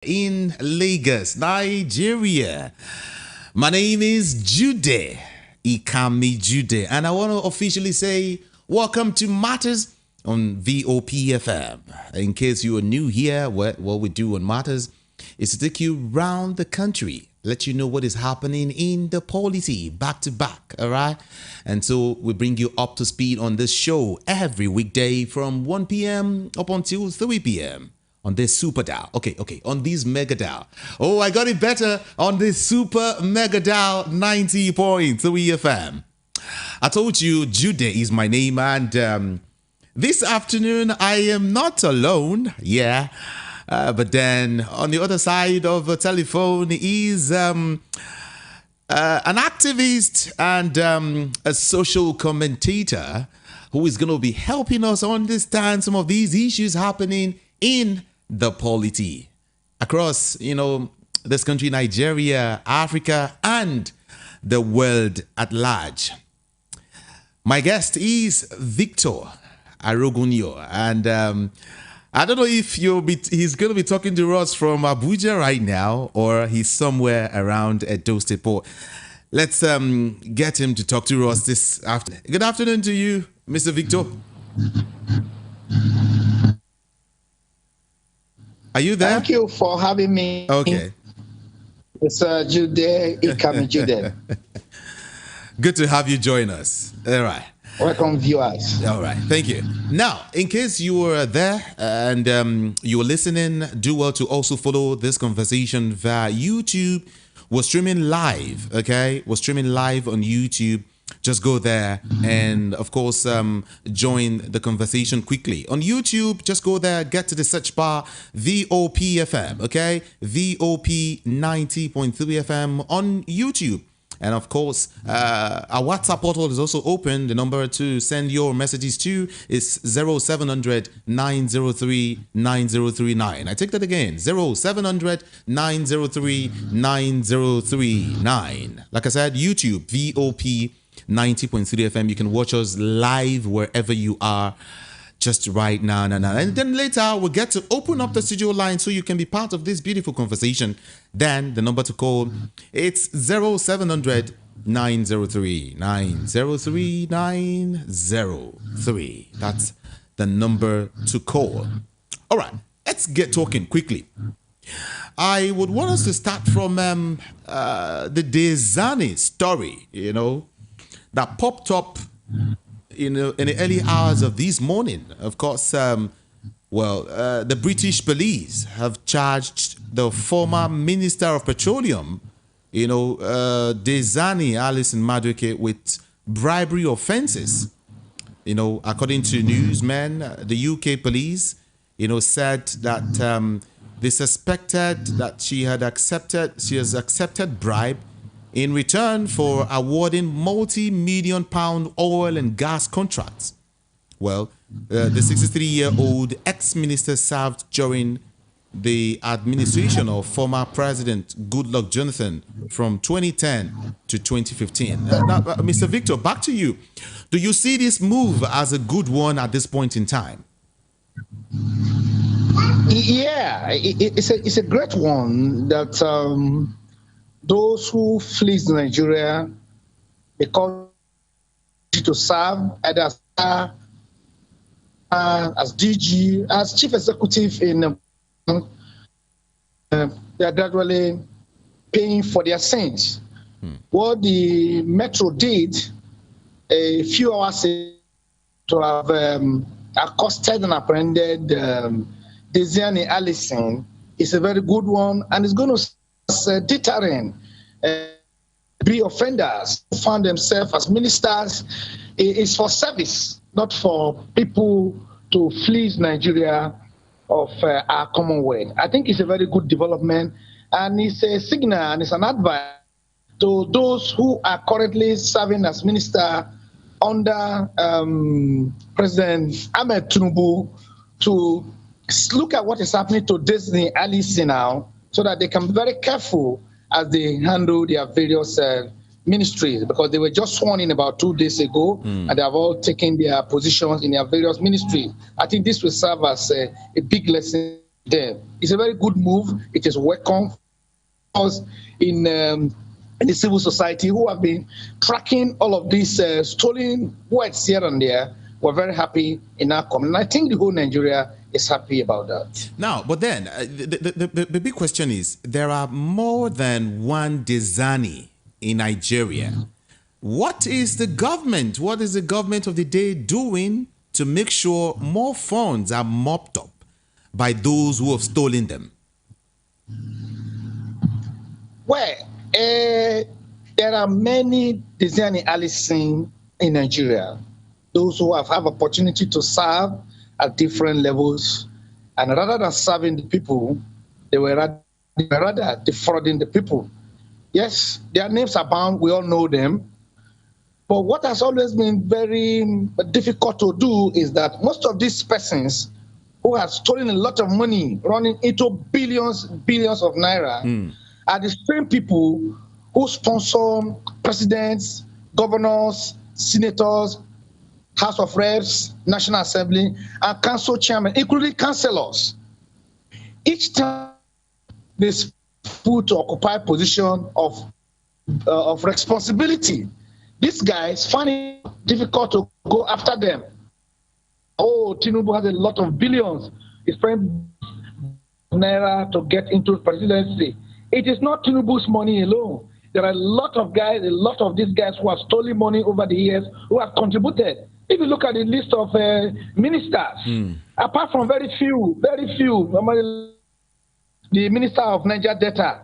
in Lagos, Nigeria. My name is Jude Ikami Jude, and I want to officially say welcome to Matters on VOPFM. In case you are new here, what we do on Matters is to take you around the country, let you know what is happening in the polity back to back, all right? And so we bring you up to speed on this show every weekday from 1 p.m. up until 3 p.m. on this super dial. Okay, on this mega dial. Oh, I got it better on this super mega dial 90.3 FM. I told you Jude is my name, and this afternoon I am not alone. Yeah. But then on the other side of the telephone is an activist and a social commentator who is going to be helping us understand some of these issues happening in the polity across, this country, Nigeria, Africa, and the world at large. My guest is Victor Arogunyo, and I don't know if he's going to be talking to us from Abuja right now, or he's somewhere around Edo State Port. Let's get him to talk to us this afternoon. Good afternoon to you, Mr. Victor. Are you there? Thank you for having me. Okay. It's Jude Ikami Jude. Good to have you join us. All right. Welcome, viewers. All right, thank you. Now, in case you were there and you were listening, do well to also follow this conversation via YouTube. We're streaming live, okay? We're streaming live on YouTube. Just go there and, of course, join the conversation quickly. On YouTube, just go there, get to the search bar, VOPFM, okay? VOP 90.3 FM on YouTube. And of course, our WhatsApp portal is also open. The number to send your messages to is 0700 903 9039. I take that again, 0700 903 9039. Like I said, YouTube, VOP 90.3 FM. You can watch us live wherever you are just right now. And then later, we'll get to open up the studio line so you can be part of this beautiful conversation. Then the number to call, it's 0700 903 903 903. That's the number to call. All right, let's get talking quickly. I would want us to start from the Dezani story, that popped up in the early hours of this morning. Of course, the British police have charged the former Minister of Petroleum, Dezani Alison Madueke, with bribery offences. According to newsmen, the UK police, said that they suspected that she has accepted bribe in return for awarding multi-million pound oil and gas contracts. Well, the 63-year-old ex-minister served during the administration of former President Goodluck Jonathan from 2010 to 2015. Now, Mr. Victor, back to you. Do you see this move as a good one at this point in time? Yeah, it's a great one that those who flee Nigeria because to serve either as DG, as chief executive in, they are gradually paying for their sins. What the Metro did a few hours ago to have accosted and apprehended Dezani Allison is a very good one, and it's going to deterrent be offenders who found themselves as ministers. It's for service, not for people to flee Nigeria of our Commonwealth. I think it's a very good development, and it's a signal and it's an advice to those who are currently serving as minister under President Ahmed Tinubu to look at what is happening to Dezani Allison now, so that they can be very careful as they handle their various ministries, because they were just sworn in about 2 days ago, and they have all taken their positions in their various ministries. I think this will serve as a big lesson there. It's a very good move. It is welcome us in the civil society who have been tracking all of these stolen words here and there. We're very happy in our community. And I think the whole Nigeria is happy about that. Now, but then the big question is, there are more than one Dezani in Nigeria. What is the government of the day doing to make sure more funds are mopped up by those who have stolen them? Well, there are many Dezani Allison in Nigeria, those who have opportunity to serve at different levels, and rather than serving the people, they were rather defrauding the people. Yes, their names are bound, we all know them. But what has always been very difficult to do is that most of these persons who have stolen a lot of money, running into billions of naira, are the same people who sponsor presidents, governors, senators, House of Reps, National Assembly, and council chairmen, including councillors. Each time they put to occupy position of responsibility, these guys find it difficult to go after them. Oh, Tinubu has a lot of billions. He's spending naira to get into the presidency. It is not Tinubu's money alone. There are a lot of these guys who have stolen money over the years who have contributed. If you look at the list of ministers, apart from very few, the Minister of Niger Delta,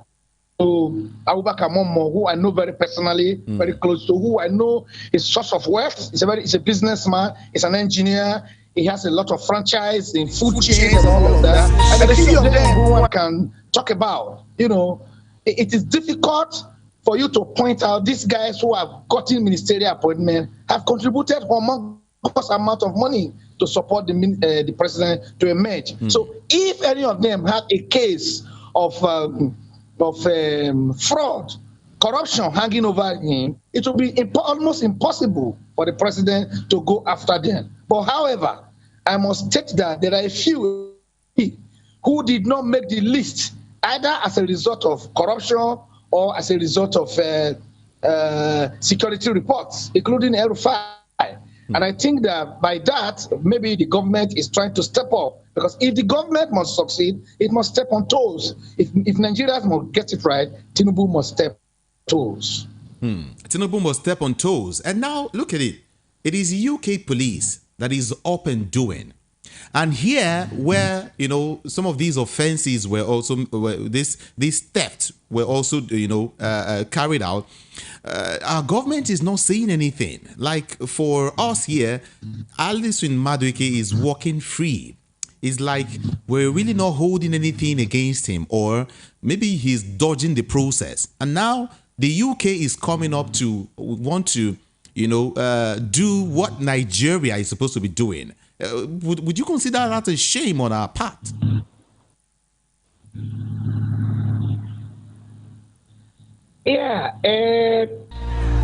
Abubakar Momo, who I know very personally, very close to, who I know is source of wealth. He's a businessman, he's an engineer, he has a lot of franchise in food chains and all of that. And a few of them who one can talk about. You know, it is difficult for you to point out these guys who have gotten ministerial appointment have contributed humongous amount of money to support the president to emerge. So if any of them have a case of fraud, corruption hanging over him, it will be almost impossible for the president to go after them. But however, I must state that there are a few who did not make the list, either as a result of corruption or as a result of security reports, including El-Rufai. And I think that by that, maybe the government is trying to step up, because if the government must succeed, it must step on toes. If Nigerians must get it right, Tinubu must step on toes. Tinubu must step on toes. And now look at it. It is UK police that is up and doing. And here, where some of these offenses were also these thefts were also carried out, our government is not saying anything. Like for us here, Alison Madueke is walking free. It's like we're really not holding anything against him, or maybe he's dodging the process. And now the UK is coming up to want to do what Nigeria is supposed to be doing. Would you consider that a shame on our part? Yeah.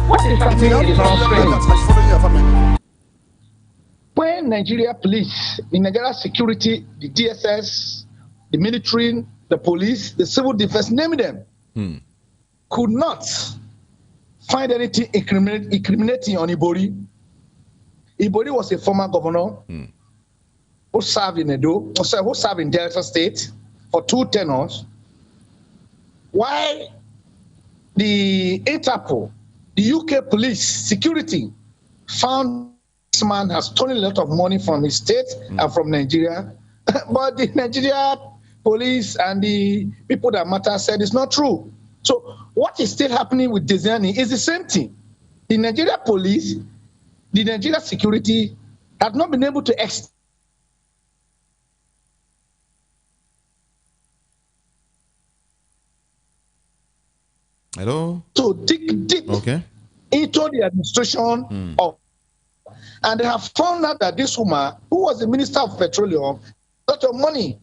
What is happening is not. When Nigeria police, the Nigeria security, the DSS, the military, the police, the civil defense, name them, could not find anything incriminating on Ibori. Ibori was a former governor who served in Edo, who served in Delta State for 2 tenures. Why the Interpol, the UK police security, found this man has stolen a lot of money from his state and from Nigeria, but the Nigeria police and the people that matter said it's not true. So what is still happening with Dezani is the same thing. The Nigeria police, the Nigeria security have not been able to dig deep into the administration of, and they have found out that this woman, who was the Minister of Petroleum, a lot of money.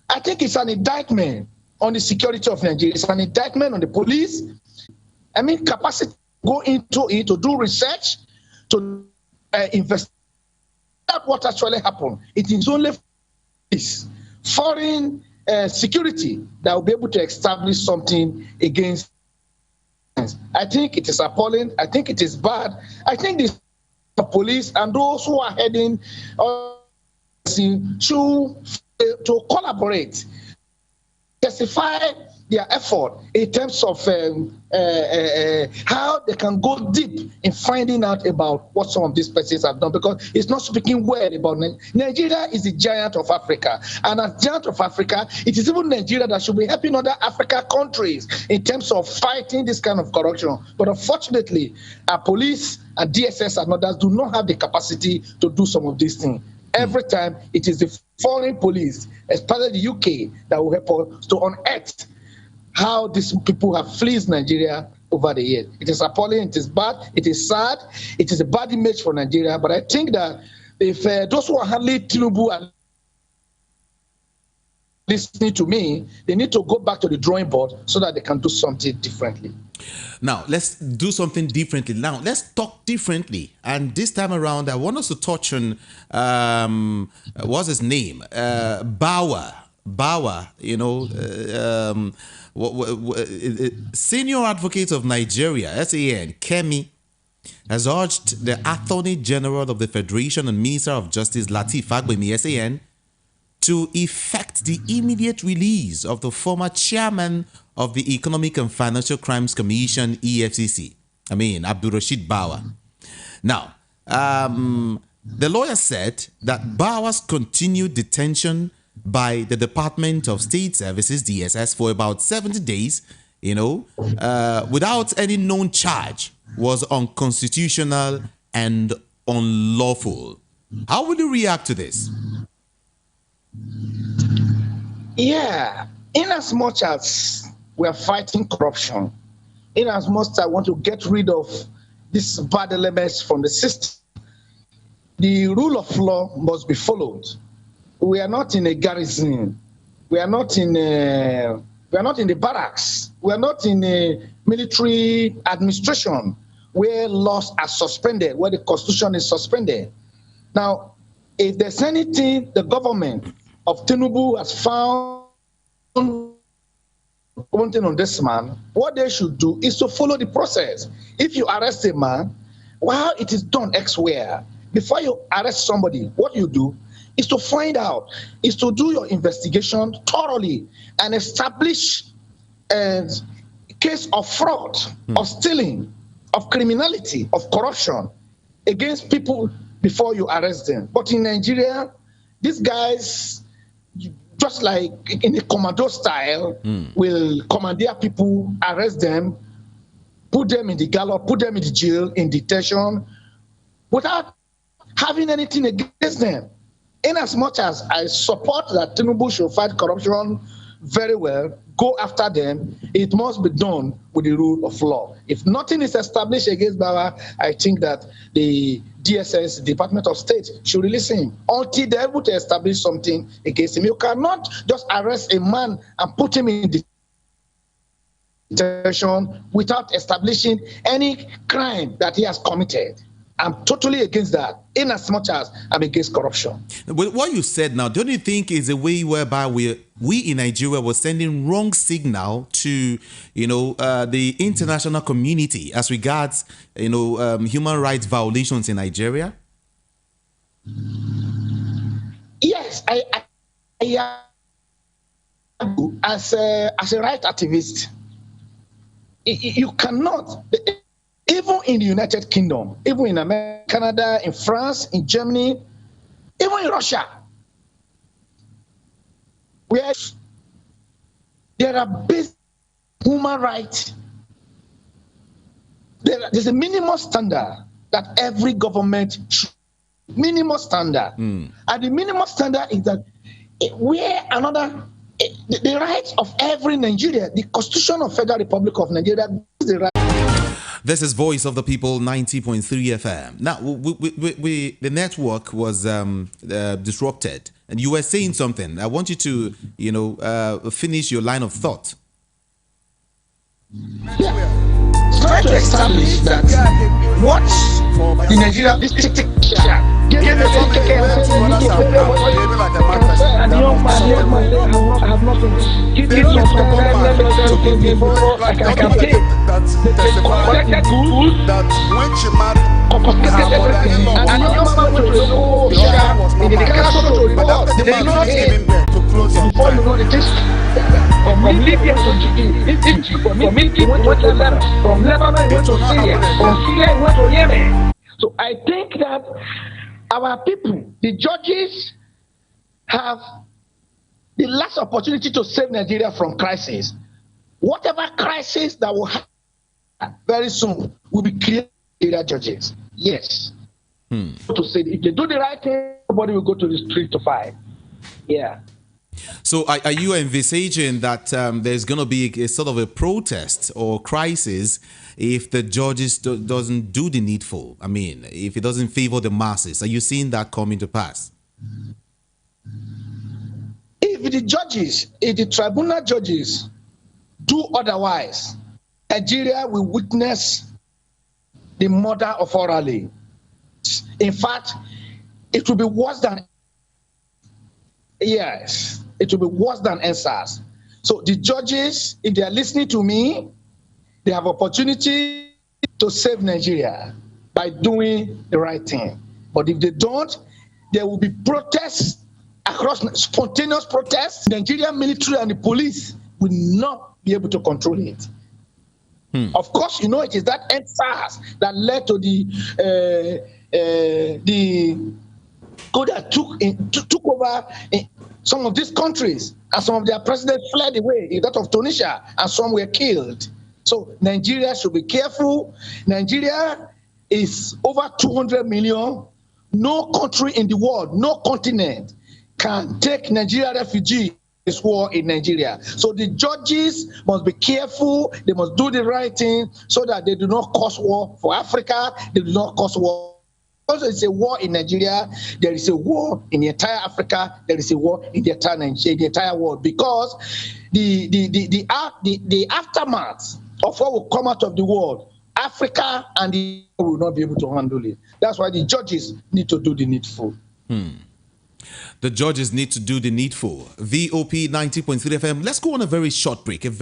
I think it's an indictment on the security of Nigeria. It's an indictment on the police. I mean, capacity to go into it, to do research, to investigate what actually happened. It is only foreign security that will be able to establish something against. I think it is appalling. I think it is bad. I think the police and those who are heading to collaborate, testify their effort in terms of how they can go deep in finding out about what some of these persons have done, because it's not speaking well about Nigeria. Is the giant of Africa, and as giant of Africa, it is even Nigeria that should be helping other African countries in terms of fighting this kind of corruption. But unfortunately, our police and DSS and others do not have the capacity to do some of these things. Every time it is the foreign police, especially the UK, that will help us to unearth how these people have fleeced Nigeria over the years. It is appalling, it is bad, it is sad, it is a bad image for Nigeria. But I think that if those who are handling Tinubu are listening to me, they need to go back to the drawing board so that they can do something differently. Now, let's do something differently. Now, let's talk differently. And this time around, I want us to touch on, what's his name? Bauer, Senior Advocate of Nigeria, SAN, Kemi, has urged the Attorney General of the Federation and Minister of Justice, Lateef Fagbemi, SAN, to effect the immediate release of the former chairman of the Economic and Financial Crimes Commission, EFCC, Abdulrasheed Bauer. Now, the lawyer said that Bauer's continued detention by the Department of State Services, DSS, for about 70 days, without any known charge, was unconstitutional and unlawful. How will you react to this? Yeah, in as much as we are fighting corruption, in as much as I want to get rid of these bad elements from the system, the rule of law must be followed. We are not in a garrison. We are not in the barracks. We are not in a military administration where laws are suspended, where the constitution is suspended. Now, if there's anything the government of Tinubu has found one thing on this man, what they should do is to follow the process. If you arrest a man, while it is done elsewhere, before you arrest somebody, what you do is to find out, is to do your investigation thoroughly and establish a case of fraud, of stealing, of criminality, of corruption against people before you arrest them. But in Nigeria, these guys, just like in a commando style, will commandeer people, arrest them, put them in the gallows, put them in the jail, in detention, without having anything against them. In as much as I support that Tinubu should fight corruption very well, go after them, it must be done with the rule of law. If nothing is established against Bauer, I think that the DSS, Department of State, should release him until they're able to establish something against him. You cannot just arrest a man and put him in detention without establishing any crime that he has committed. I'm totally against that, in as much as I'm against corruption. With what you said now, don't you think is a way whereby we in Nigeria were sending wrong signal to, the international community as regards, human rights violations in Nigeria? Yes, I as a right activist, you cannot. Even in the United Kingdom, even in America, Canada, in France, in Germany, even in Russia, where there are basic human rights, there's a minimum standard that every government should, minimum standard. And the minimum standard is that the rights of every Nigerian, the Constitution of Federal Republic of Nigeria is the right. This is Voice of the People, 90.3 FM. Now, the network was disrupted, and you were saying something. I want you to, finish your line of thought. Yeah. Try to establish that what the Nigeria Yes, Yes, so many brothers have like a matter. and the young man say, I have nothing. Give me some time, let me tell you before I can pay. They collected goods, That when she married confiscated her everything. mother-in-law, And the young man went to a local the husband was official not in the married. council to But report. the They man ignored just him. came in there to close on Before you know time. it, this from Libya to Egypt, from Egypt he went to Lebanon, from Lebanon he went to Syria, from Syria he went to Yemen. So I think that our people, the judges, have the last opportunity to save Nigeria from crisis. Whatever crisis that will happen very soon will be created by Nigeria judges. Yes. To say if they do the right thing, everybody will go to the street to fight. Yeah. So are you envisaging that there's going to be a sort of a protest or crisis if the judges doesn't do the needful? I mean, if it doesn't favor the masses, are you seeing that coming to pass? If the judges, if the tribunal judges do otherwise, Nigeria will witness the murder of orally. In fact, it will be worse than, yes, it will be worse than NSAS. So the judges, if they are listening to me, they have opportunity to save Nigeria by doing the right thing. But if they don't, there will be protests across, spontaneous protests. The Nigerian military and the police will not be able to control it. Of course, you know it is that NSAS that led to the coup that took over some of these countries, and some of their presidents fled away, that of Tunisia, and some were killed. So Nigeria should be careful. Nigeria is over 200 million. No country in the world, no continent can take Nigeria refugees. This war in Nigeria. So the judges must be careful. They must do the right thing so that they do not cause war for Africa. They do not cause war. Also, it's a war in Nigeria. There is a war in the entire Africa. There is a war in the entire Nigeria, the entire world, because the aftermath of what will come out of the world, Africa and the world will not be able to handle it. That's why the judges need to do the needful. The judges need to do the needful. VOP 90.3 FM. Let's go on a very short break. And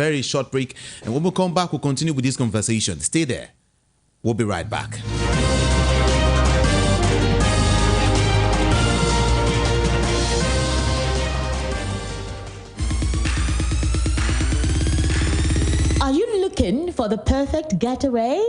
when we come back, we'll continue with this conversation. Stay there. We'll be right back. Are you looking for the perfect getaway?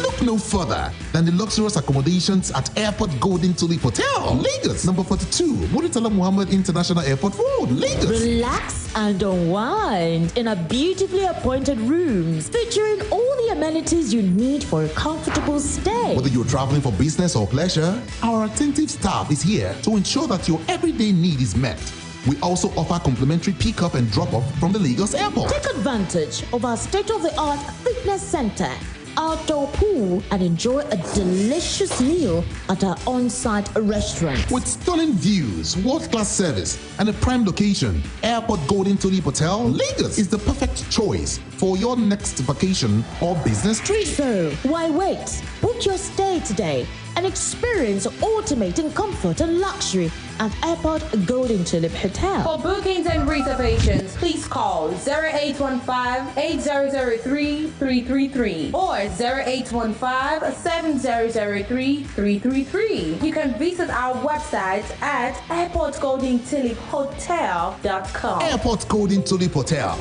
Look no further than the luxurious accommodations at Airport Golden Tulip Hotel, Lagos, number 42, Muritala Muhammad International Airport Road, Lagos. Relax and unwind in a beautifully appointed rooms featuring all the amenities you need for a comfortable stay. Whether you're traveling for business or pleasure, our attentive staff is here to ensure that your everyday need is met. We also offer complimentary pick-up and drop-off from the Lagos airport. Take advantage of our state-of-the-art fitness center, outdoor pool, and enjoy a delicious meal at our on-site restaurant. With stunning views, world-class service, and a prime location, Airport Golden Tulip Hotel, Lagos is the perfect choice for your next vacation or business trip. So, why wait? Book your stay today and experience ultimate in comfort and luxury at Airport Golden Tulip Hotel. For bookings and reservations, please call 0815-8003-333 or 0815-7003-333. You can visit our website at airportgoldentuliphotel.com. Airport Golden Tulip Hotel,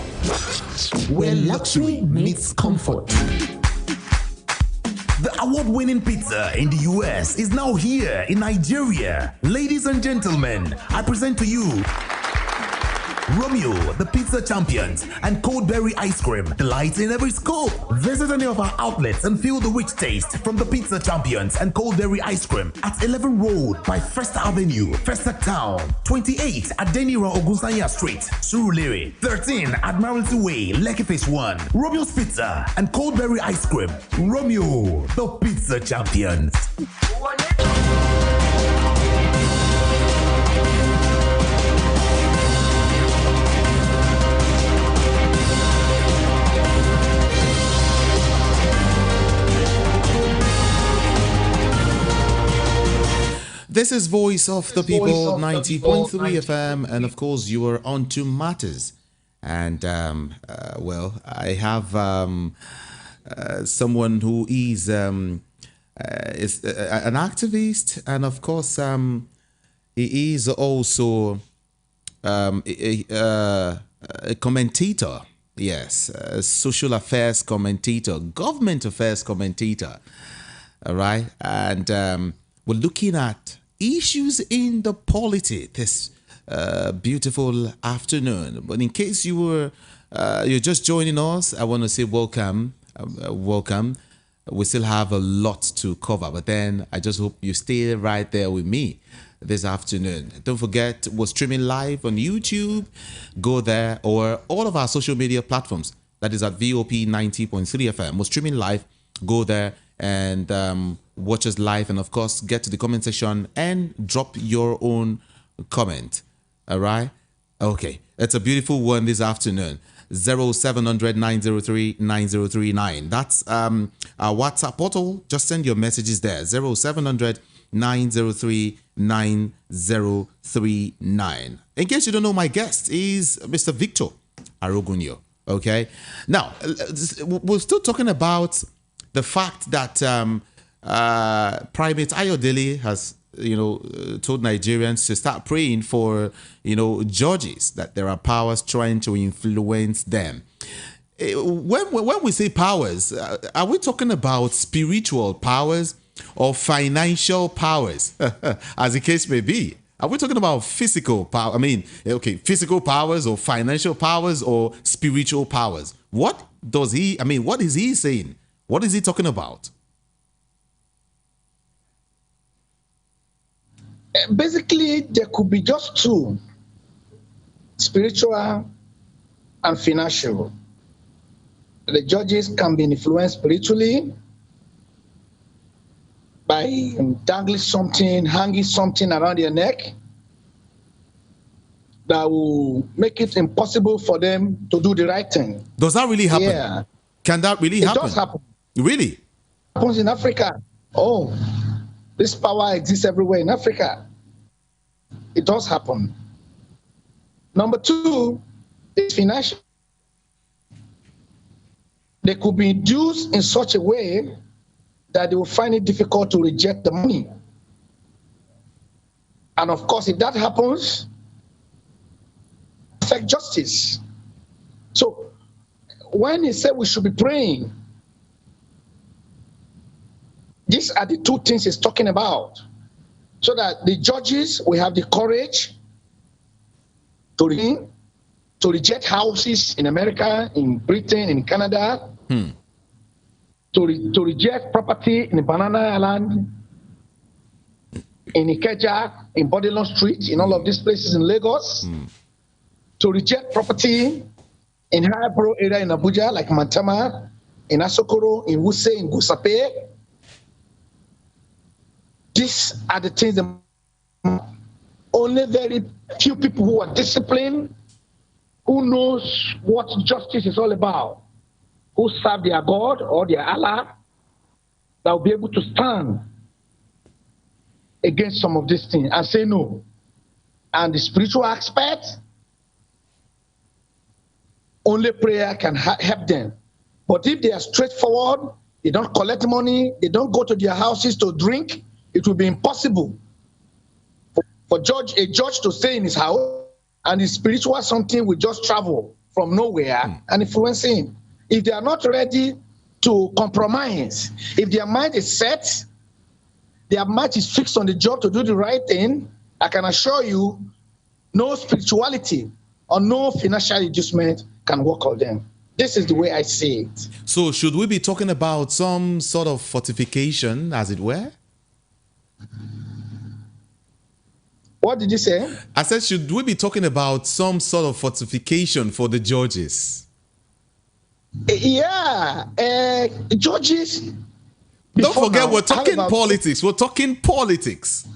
where luxury meets comfort. The award-winning pizza in the US is now here in Nigeria. Ladies and gentlemen, I present to you Romeo, the pizza champions, and cold berry ice cream, delights in every scoop. Visit any of our outlets and feel the rich taste from the pizza champions and cold berry ice cream at 11 Road by First Avenue, Festac Town, 28 at Denira Ogunsanya Street, Surulere, 13 Admiralty Way, Lekki Phase 1. Romeo's Pizza and cold berry ice cream. Romeo, the pizza champions. This is Voice of the People, 90.3 FM, and of course you are on to Matters. And well, I have someone who is an activist, and of course he is also a commentator. Yes, a social affairs commentator, government affairs commentator. All right, and we're looking at issues in the polity this beautiful afternoon. But in case you're just joining us, I want to say welcome, welcome. We still have a lot to cover, but then I just hope you stay right there with me this afternoon. Don't forget, we're streaming live on YouTube. Go there, or all of our social media platforms. That is at VOP 90.3 FM. We're streaming live. Go there and watch us live, and of course get to the comment section and drop your own comment. All right, okay, it's a beautiful one this afternoon. 0700 903 9039. That's our WhatsApp portal. Just send your messages there. 0700 903 9039. In case you don't know, my guest is Mr. Victor Arogunyo. Okay, now we're still talking about the fact that Primate Ayodele has, told Nigerians to start praying for, judges, that there are powers trying to influence them. When we say powers, are we talking about spiritual powers or financial powers, as the case may be? Are we talking about physical power? I mean, okay, physical powers or financial powers or spiritual powers? What is he saying? What is he talking about? Basically, there could be just two, spiritual and financial. The judges can be influenced spiritually by dangling something, hanging something around their neck that will make it impossible for them to do the right thing. Does that really happen? Yeah. Can that really happen? It does happen. Really? It happens in Africa. Oh, this power exists everywhere in Africa. It does happen. Number two is financial. They could be induced in such a way that they will find it difficult to reject the money. And of course, if that happens, affect justice. So when he said we should be praying, these are the two things he's talking about. So that the judges will have the courage to reject houses in America, in Britain, in Canada, to reject property in Banana Island, in Ikeja, in Bodilon Street, in all of these places in Lagos, to reject property in Highborough area in Abuja, like Mantama, in Asokoro, in Wuse, in Gusape. These are the things that only very few people who are disciplined, who knows what justice is all about, who serve their God or their Allah, that will be able to stand against some of these things and say no. And the spiritual aspect, only prayer can help them. But if they are straightforward, they don't collect money, they don't go to their houses to drink, it will be impossible for a judge to stay in his house and the spiritual something will just travel from nowhere and influence him. If they are not ready to compromise, if their mind is set, their mind is fixed on the job to do the right thing, I can assure you, no spirituality or no financial inducement can work on them. This is the way I see it. So should we be talking about some sort of fortification, as it were? What did you say? I said, should we be talking about some sort of fortification for the judges? Yeah, judges. Don't forget, we're talking politics. We're talking politics.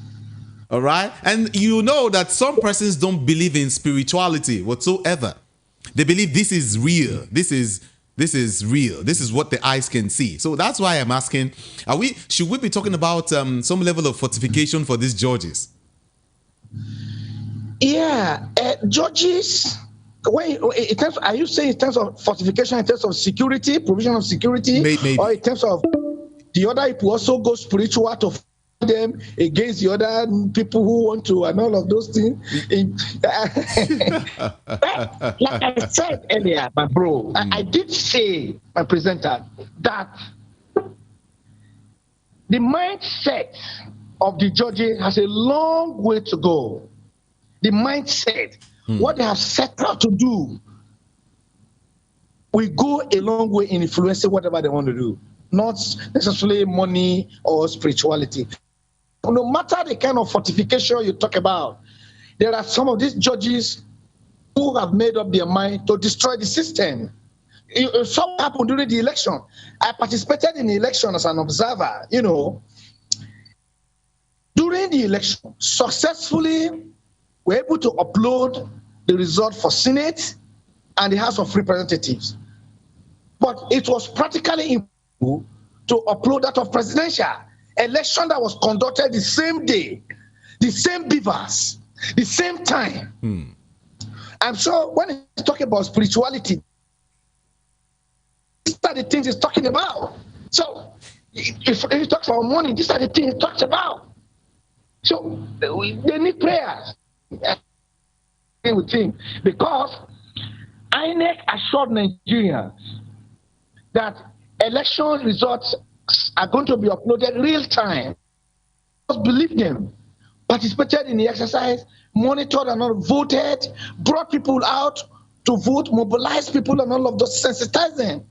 All right? And you know that some persons don't believe in spirituality whatsoever. They believe this is real. This is This is real. This is what the eyes can see. So that's why I'm asking, should we be talking about some level of fortification for these judges? Yeah, judges. In terms, are you saying in terms of fortification, in terms of security, provision of security, Maybe. or in terms of the other people also go spiritual to fight them against the other people who want to, and all of those things? Like I said earlier, my bro, I did say, my presenter, that the mindset of the judges has a long way to go. The mindset, what they have set out to do, will go a long way in influencing whatever they want to do, not necessarily money or spirituality. No matter the kind of fortification you talk about, there are some of these judges who have made up their mind to destroy the system. Something happened during the election. I participated in the election as an observer, During the election, successfully, we're able to upload the result for Senate and the House of Representatives. But it was practically impossible to upload that of presidential. Election that was conducted the same day, the same beavers, the same time. I'm sure when he's talking about spirituality, these are the things he's talking about. So if he talks about money, these are the things he talks about. So they need prayers with him, because INEC assured Nigerians that election results are going to be uploaded real time. Just believe them. Participated in the exercise, monitored and all, voted, brought people out to vote, mobilized people and all of those, sensitized them.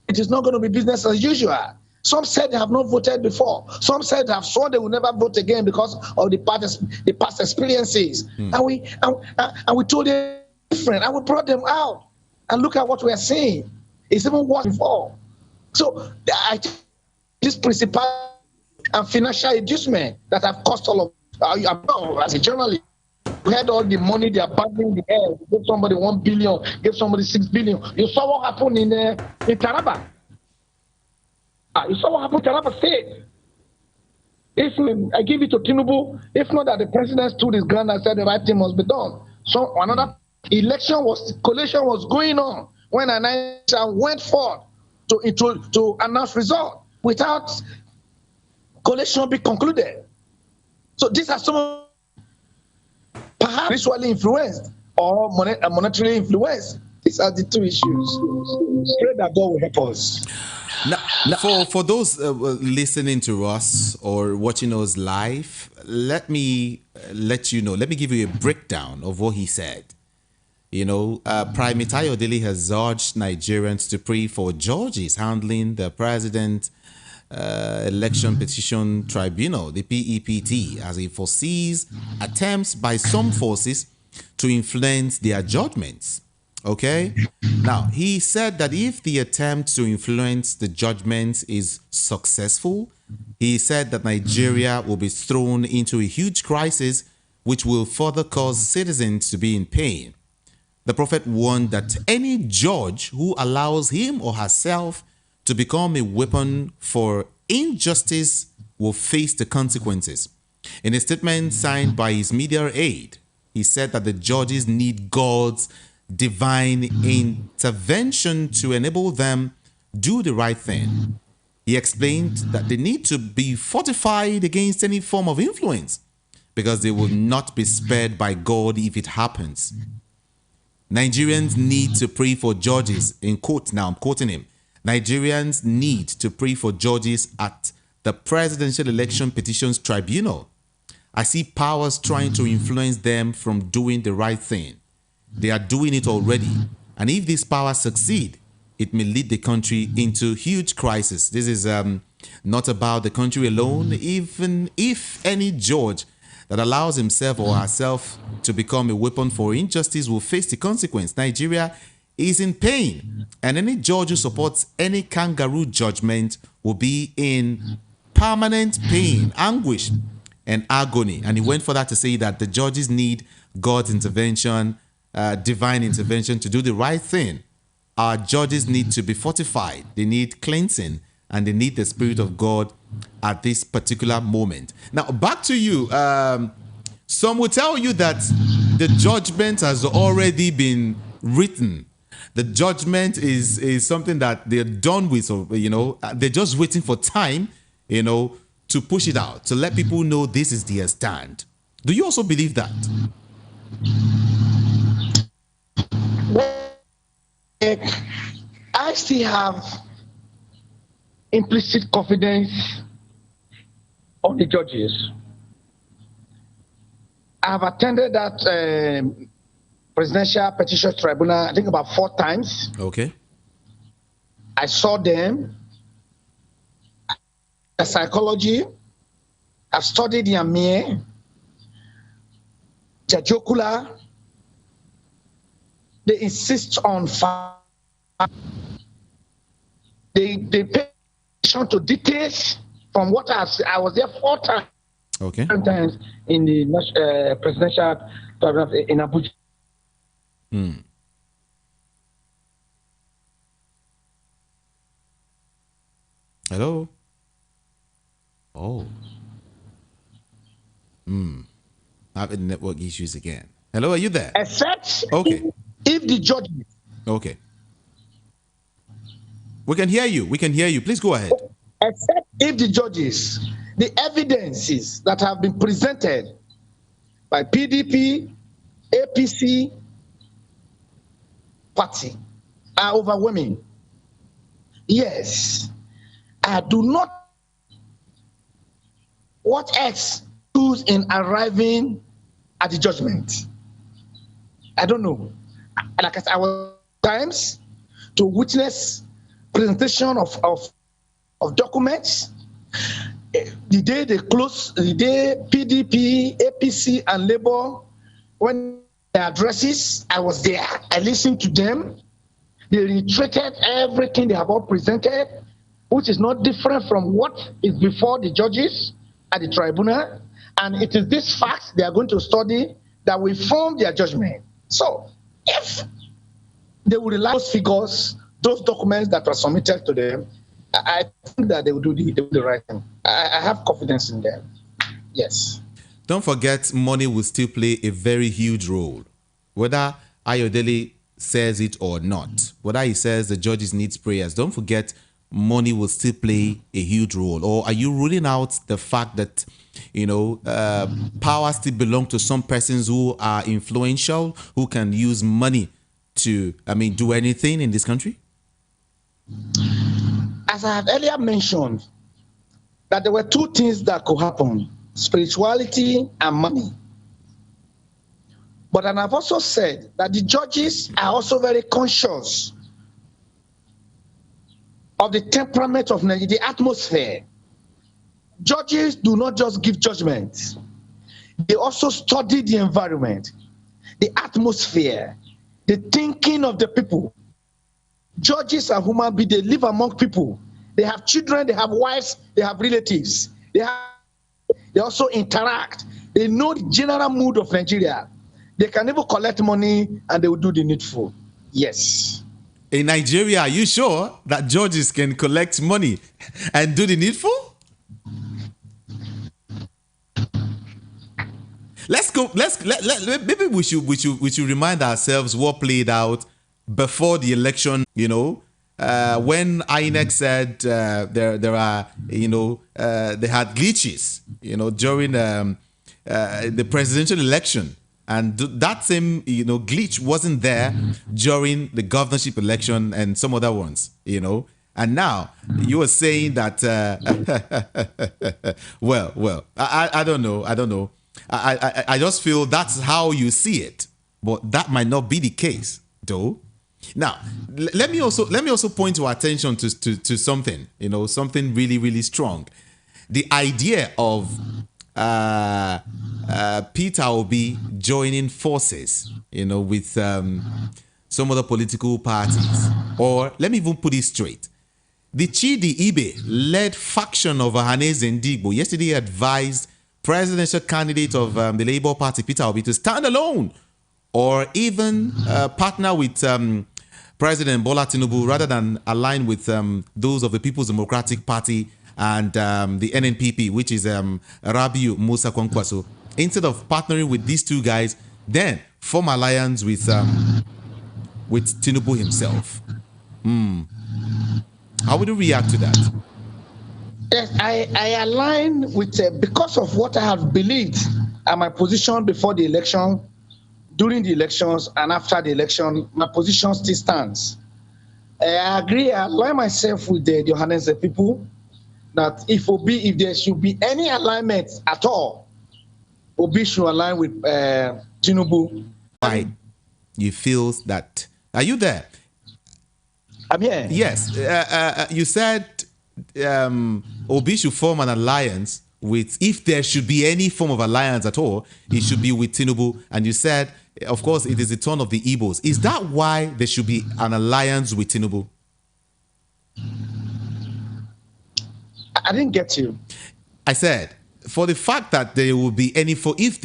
It is not going to be business as usual. Some said they have not voted before. Some said they have sworn they will never vote again because of the past experiences. And we told them different, and we brought them out. And look at what we are seeing. It's even worse before. So I think this principal and financial inducement that have cost all of, as a journalist, we had all the money they are burning the air. Give somebody 1 billion, give somebody 6 billion. You saw what happened in Taraba. You saw what happened in Taraba State. If I give it to Tinubu, if not that the president stood his ground and said the right thing must be done. So another collation was going on when an announcement went forth to announce result without collation be concluded. So these are some perhaps visually influenced or monetarily influenced. These are the two issues. Pray that God will help us. Now, for those listening to us or watching us live, let me give you a breakdown of what he said. Prime Minister Ayodele has urged Nigerians to pray for judges handling the President Election Petition Tribunal, the PEPT, as he foresees attempts by some forces to influence their judgments. Okay? Now, he said that if the attempt to influence the judgments is successful, he said that Nigeria will be thrown into a huge crisis which will further cause citizens to be in pain. The prophet warned that any judge who allows him or herself to become a weapon for injustice will face the consequences. In a statement signed by his media aide, he said that the judges need God's divine intervention to enable them do the right thing. He explained that they need to be fortified against any form of influence because they will not be spared by God if it happens. Nigerians need to pray for judges, in quote, now I'm quoting him, Nigerians need to pray for judges at the Presidential Election Petitions Tribunal. I see powers trying to influence them from doing the right thing. They are doing it already. And if these powers succeed, it may lead the country into huge crisis. This is not about the country alone. Even if any judge that allows himself or herself to become a weapon for injustice will face the consequence. Nigeria is in pain, and any judge who supports any kangaroo judgment will be in permanent pain, anguish, and agony. And he went further to say that the judges need God's intervention, divine intervention, to do the right thing. our judges need to be fortified. They need cleansing, and they need the Spirit of God at this particular moment. Now, back to you. Some will tell you that the judgment has already been written. The judgment is something that they're done with, or, they're just waiting for time, to push it out, to let people know this is their stand. Do you also believe that? I still have implicit confidence on the judges. I have attended that Presidential Petition Tribunal, I think about 4 times. Okay. I saw them. The psychology. I've studied Yamie, Jajokula. They insist on they pay attention to details. From what I was there 4 times. Okay. Times in the presidential tribunal in Abuja. Hello. Oh. Having network issues again. Hello, are you there? Except Okay. if the judge. Okay. We can hear you. We can hear you. Please go ahead. Except if the judges, the evidences that have been presented by PDP, APC party are overwhelming. Yes, I do not. What else choose in arriving at the judgment? I don't know. Like I said, I was times to witness presentation of documents. The day they close, the day PDP, APC, and Labour, when the addresses, I was there. I listened to them. They reiterated everything they have all presented, which is not different from what is before the judges at the tribunal. And it is this fact they are going to study that will form their judgment. So if they will rely on those figures, those documents that were submitted to them, I think that they will do the right thing. I have confidence in them. Yes. Don't forget, money will still play a very huge role. Whether Ayodele says it or not, whether he says the judges need prayers, don't forget, money will still play a huge role. Or are you ruling out the fact that, power still belongs to some persons who are influential, who can use money to, do anything in this country? As I have earlier mentioned, that there were 2 things that could happen: spirituality and money. But and I've also said that the judges are also very conscious of the temperament of Nigeria, the atmosphere. Judges do not just give judgments. They also study the environment, the atmosphere, the thinking of the people. Judges are human beings. They live among people. They have children, they have wives, they have relatives. They also interact. They know the general mood of Nigeria. They can even collect money and they will do the needful. Yes. In Nigeria, are you sure that judges can collect money and do the needful? Let's go. Maybe we should remind ourselves what played out before the election. When INEC said there are, they had glitches, during the presidential election. And that same, glitch wasn't there during the governorship election and some other ones, And now you are saying that, I don't know. I just feel that's how you see it, but that might not be the case, though. Now, let me also point your attention to something, something really, really strong. The idea of Peter Obi joining forces, with some other political parties. Or let me even put it straight. The Chidi Ibe-led faction of Ohanaeze Ndigbo yesterday advised presidential candidate of the Labour Party, Peter Obi, to stand alone or even partner with President Bola Tinubu, rather than align with those of the People's Democratic Party and the NNPP, which is Rabiu Musa Kwankwaso, instead of partnering with these two guys, then form alliance with Tinubu himself. How would you react to that? Yes, I align with because of what I have believed and my position before the election, during the elections, and after the election. My position still stands. I agree. I align myself with the Johannes people that if there should be any alignment at all, Obi should align with Tinubu. Why you feel that? Are you there? I'm here. Yes. You said Obi should form an alliance with, if there should be any form of alliance at all, it should be with Tinubu. And you said, of course, it is the turn of the Igbos. Is that why there should be an alliance with Tinubu? I didn't get you. I said, for the fact that there will be if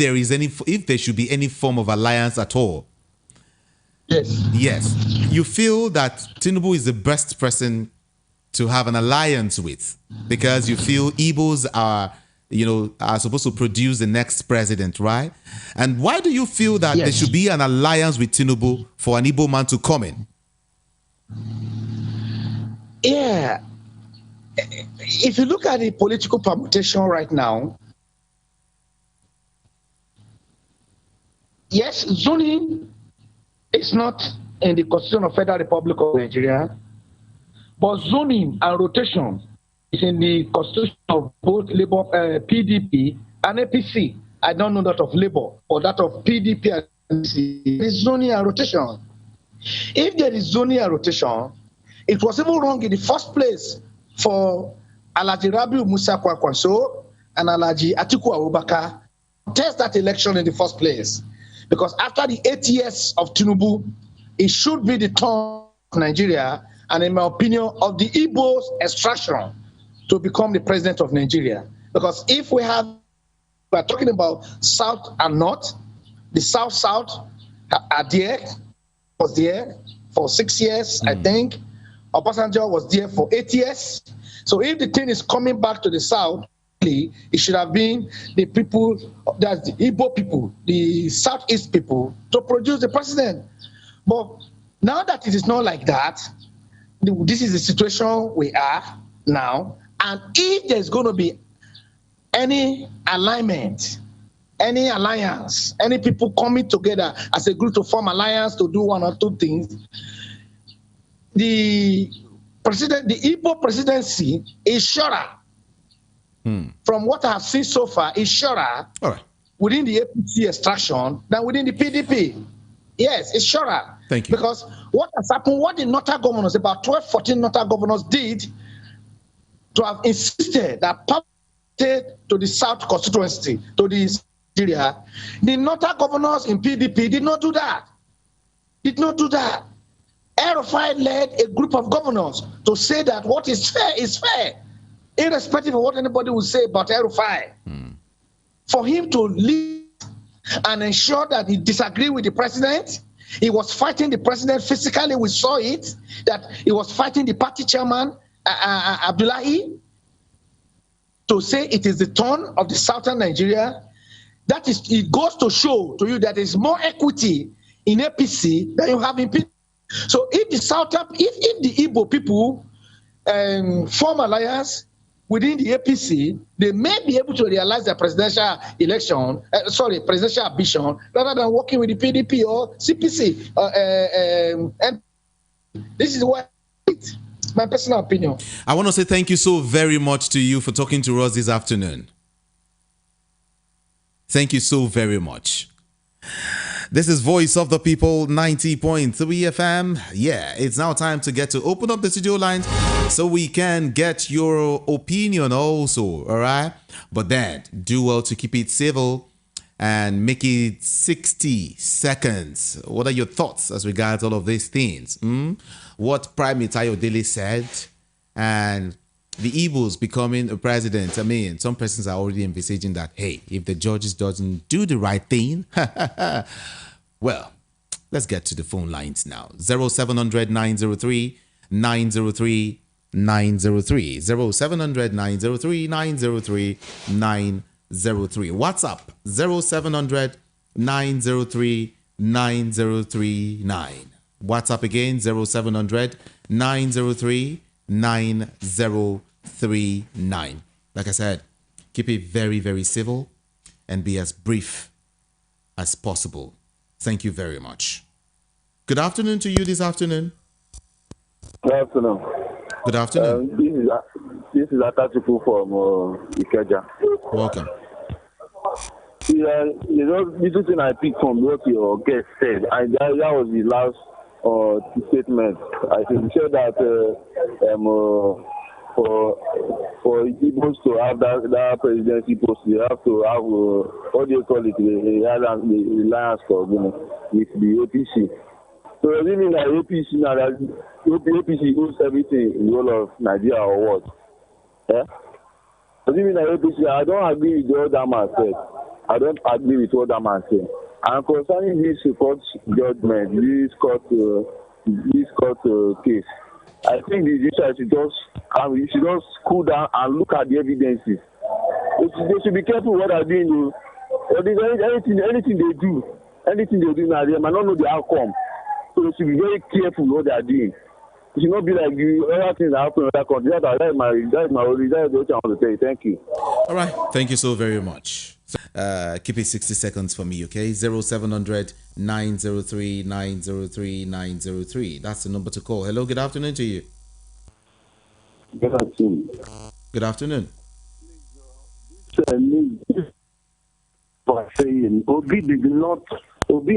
there should be any form of alliance at all. Yes. Yes. You feel that Tinubu is the best person to have an alliance with because you feel Igbos are supposed to produce the next president, right? And why do you feel that there should be an alliance with Tinubu for an Igbo man to come in? Yeah. If you look at the political permutation right now, yes, zoning is not in the Constitution of Federal Republic of Nigeria, but zoning and rotation is in the Constitution of both Labour, PDP and APC. I don't know that of Labour or that of PDP and APC. There is zoning and rotation. If there is zoning and rotation, it was even wrong in the first place for Alhaji Rabiu Musa Kwankwaso and Alhaji Atiku Abubakar to test that election in the first place. Because after the 8 years of Tinubu, it should be the turn of Nigeria, and in my opinion, of the Igbos extraction to become the president of Nigeria. Because if we are talking about South and North, the South was there for 6 years, I think. Obasanjo was there for 8 years. So if the thing is coming back to the South, it should have been the people, that's the Igbo people, the Southeast people, to produce the president. But now that it is not like that, this is the situation we are now. And if there's going to be any alignment, any alliance, any people coming together as a group to form alliance to do one or two things, the Igbo presidency is surer. From what I have seen so far, is surer within the APC extraction than within the PDP. Yes, it's surer. Thank you. Because what has happened, what the Northern governors, about 12, 14 Northern governors did to have insisted that to the South constituency, to the Nigeria, the Northern governors in PDP did not do that. Did not do that. El-Rufai led a group of governors to say that what is fair, irrespective of what anybody will say about El-Rufai. For him to lead and ensure that he disagreed with the president, he was fighting the president physically. We saw it, that he was fighting the party chairman, Abdullahi, to say it is the turn of the Southern Nigeria. That is, it goes to show to you that there is more equity in APC than you have in PDP. So if the if the Igbo people form alliance within the APC, they may be able to realize their presidential ambition, rather than working with the PDP or CPC. And this is what it's my personal opinion. I want to say thank you so very much to you for talking to us this afternoon. Thank you so very much. This is Voice of the People, 90.3 FM. Yeah, it's now time to open up the studio lines so we can get your opinion also, all right? But then, do well to keep it civil and make it 60 seconds. What are your thoughts as regards all of these things? What Prime Minister Ayodele said and the Igbos becoming a president. I mean, some persons are already envisaging that, hey, if the judges doesn't do the right thing, well, Let's get to the phone lines now. 0700 903 903 903. 0700 903 903 903. WhatsApp 0700 903 9039. WhatsApp again 0700 903 9039. Like I said, keep it very, very civil and be as brief as possible. Thank you very much. Good afternoon to you this afternoon. Good afternoon. Good afternoon. This is Atatiku from Ikeja. Welcome. Yeah, little thing I picked from what your guest said, and that was the last statement. I think he said that for Igbos to have that presidency post, they have to have what do you call it, the alliance with the APC. So does it mean that APC now that APC owns everything in the whole of Nigeria or what? Yeah? Does it mean that APC? I don't agree with what that man said. I don't agree with what that man said. And concerning this court judgment, this court case, I think the judge should just cool down and look at the evidences. They should be careful what they're doing. Anything they do now, they might not know the outcome. So they should be very careful what they are doing. It should not be like the other things that happen in other countries. That's what I want to say. Thank you. All right. Thank you so very much. Keep it 60 seconds for me, okay? 0700 903 903 903. That's the number to call. Hello, good afternoon to you. Good afternoon. Good afternoon. For saying Obi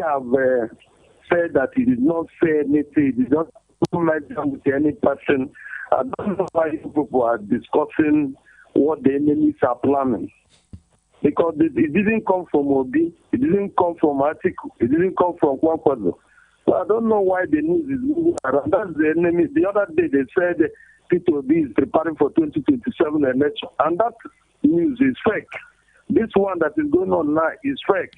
have said that he did not say anything. He did not mention with any person. I don't know why you people are discussing what the enemies are planning. Because it didn't come from Obi, it didn't come from Atiku, it didn't come from Kwankwaso. So I don't know why the news is moving around. That's the enemy. The other day they said Peter Obi is preparing for 2027 election, and that news is fake. This one that is going on now is fake.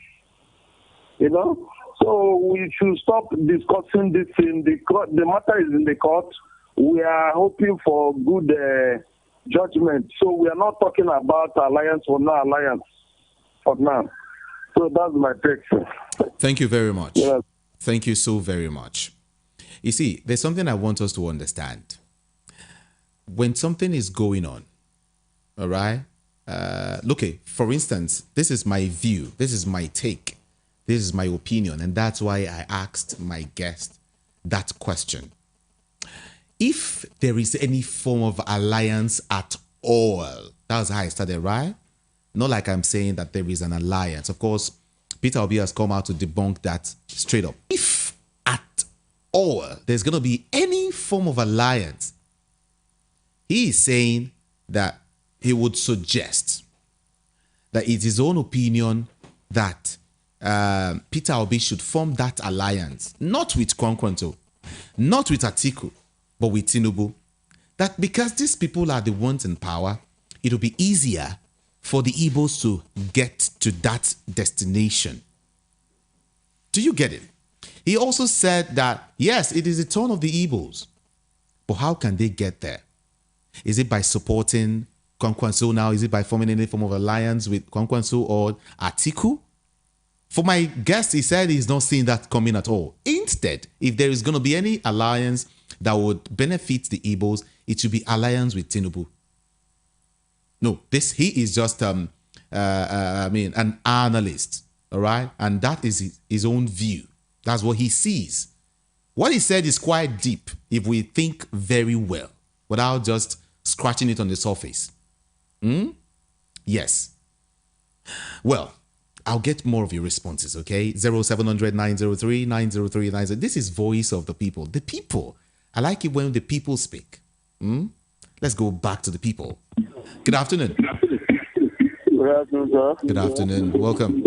So we should stop discussing this in the court. The matter is in the court. We are hoping for good judgment. So we are not talking about alliance or no alliance for now. So that's my take. Thank you very much. Yeah. Thank you so very much. You see, there's something I want us to understand. When something is going on, all right? For instance, this is my view. This is my take. This is my opinion. And that's why I asked my guest that question. If there is any form of alliance at all, that was how I started, right? Not like I'm saying that there is an alliance. Of course, Peter Obi has come out to debunk that straight up. If at all there's going to be any form of alliance, he is saying that he would suggest that it's his own opinion that Peter Obi should form that alliance, not with Kwankwaso, not with Atiku, but with Tinubu. That because these people are the ones in power, it'll be easier for the Igbos to get to that destination. Do you get it? He also said that, yes, it is the turn of the Igbos, but how can they get there? Is it by supporting Kwankwaso now? Is it by forming any form of alliance with Kwankwaso or Atiku? For my guest, he said he's not seeing that coming at all. Instead, if there is going to be any alliance that would benefit the Igbos, it should be alliance with Tinubu. No, he is just an analyst, all right? And that is his own view. That's what he sees. What he said is quite deep if we think very well, without just scratching it on the surface. Yes. Well, I'll get more of your responses, okay? 0700 903 903 903. This is Voice of the People. The people. I like it when the people speak. Let's go back to the people. Good afternoon. Good afternoon, sir. Good afternoon. Welcome.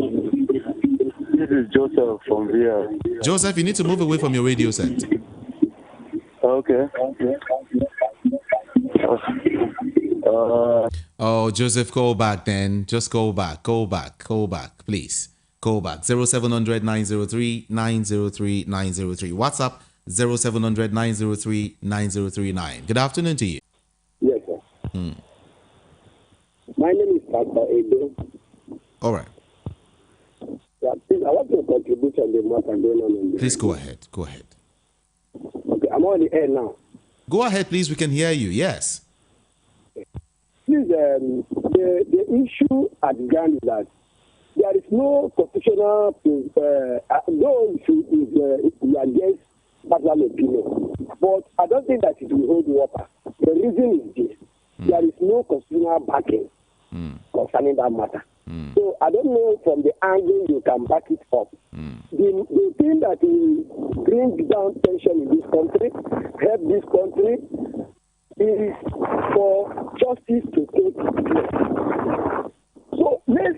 This is Joseph from here. Joseph, you need to move away from your radio set. Okay. Oh, Joseph, go back then. Just go back, please. Call back 0700 903 903 903. WhatsApp 0700 903 9039. Good afternoon to you. Yes, sir. My name is Pastor Edo. All right. Yeah, please, I want to contribute on the matter going on in the Please go ahead. Go ahead. Okay, I'm on the air now. Go ahead, please. We can hear you. Yes. Please, the issue at hand is that there is no constitutional, though we are against personal opinion, but I don't think that it will hold water. The reason is this. There is no constitutional backing concerning that matter. So I don't know from the angle you can back it up. The thing that will bring down tension in this country, help this country, is for justice to take place. So let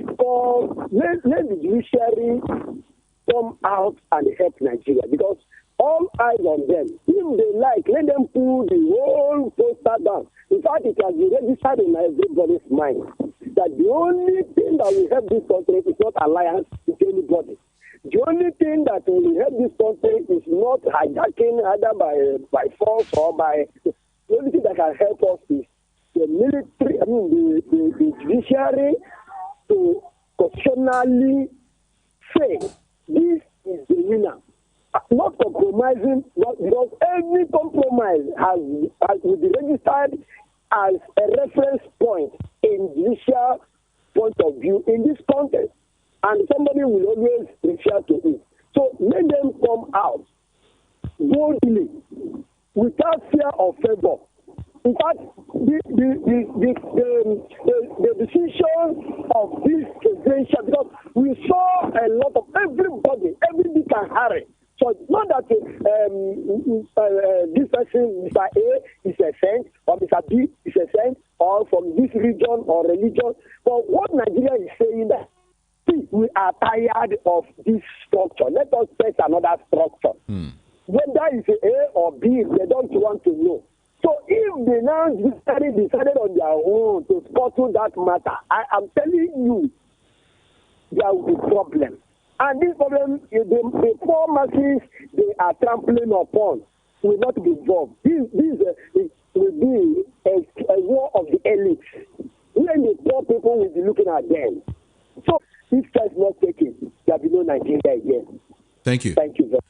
the judiciary come out and help Nigeria, because all eyes on them. If they like, let them pull the whole poster down. In fact, it has been registered in everybody's mind that the only thing that will help this country is not alliance with anybody. The only thing that will help this country is not hijacking either by force or by... The only thing that can help us is the military, the judiciary to constitutionally say this is the winner. Not compromising, because every compromise will be registered as a reference point in judicial point of view in this context, and somebody will always refer to it. So let them come out boldly, without fear or favor. In fact, the decision of this presidential, because we saw a lot of everybody can hurry. So it's not that this person, Mr. A, is a saint, or Mr. B is a saint, or from this region or religion. But what Nigeria is saying that we are tired of this structure. Let us set another structure. Whether it's A or B, they don't want to know. So if they now decided on their own to scuttle that matter, I am telling you, there will be problem. And this problem, the poor masses they are trampling upon will not be involved. This will be a war of the elites. When the poor people will be looking at them. So if care is not taken, there will be no Nigeria again. Thank you. Thank you very much.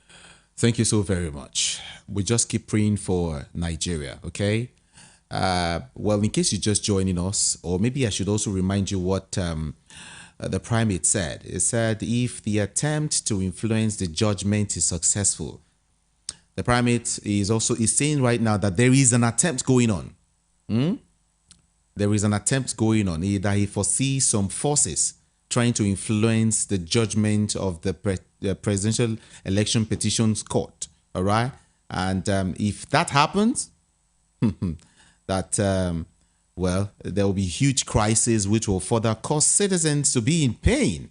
Thank you so very much. We just keep praying for Nigeria, okay? Well, in case you're just joining us, or maybe I should also remind you what the primate said. It said if the attempt to influence the judgment is successful, the primate is saying right now that there is an attempt going on. There is an attempt going on. That he foresees some forces trying to influence the judgment of the presidential election petitions court. All right. And if that happens, well, there will be huge crisis which will further cause citizens to be in pain.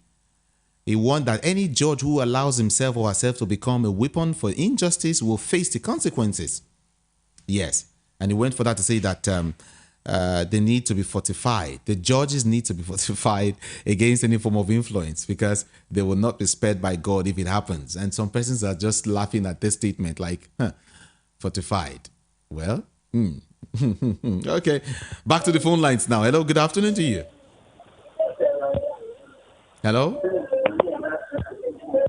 He warned that any judge who allows himself or herself to become a weapon for injustice will face the consequences. Yes. And he went for that to say that they need to be fortified. The judges need to be fortified against any form of influence, because they will not be spared by God if it happens. And some persons are just laughing at this statement like, fortified. Well, okay. Back to the phone lines now. Hello, good afternoon to you. Hello?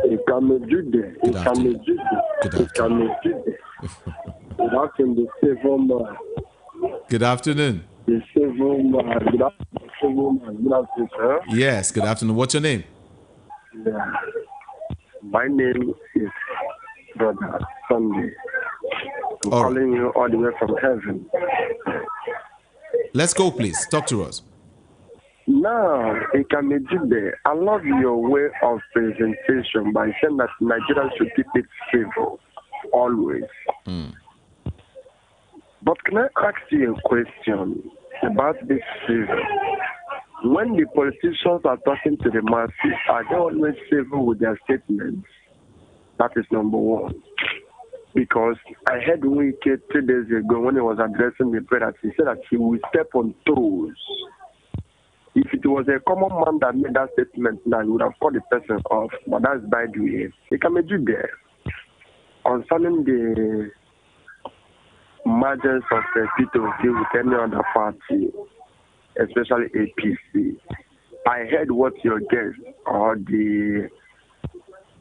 Good afternoon. Good afternoon. Good afternoon. Good afternoon, sir. Yes, good afternoon. What's your name? Yeah. My name is Brother Sunday. I'm calling you all the way from heaven. Let's go, please. Talk to us. Now, Ikamejide, I love your way of presentation by saying that Nigeria should keep it civil always. But can I ask you a question about this civil? When the politicians are talking to the masses, are they always civil with their statements? That is number one. Because I heard Wike 2 days ago when he was addressing the prayer, he said that he will step on toes If it was a common man that made that statement, now you would have called the person off. But that's by the way. Ijeoma Egwuatu concerning the margins of the P2P with any other party, especially APC. I heard what your guest or the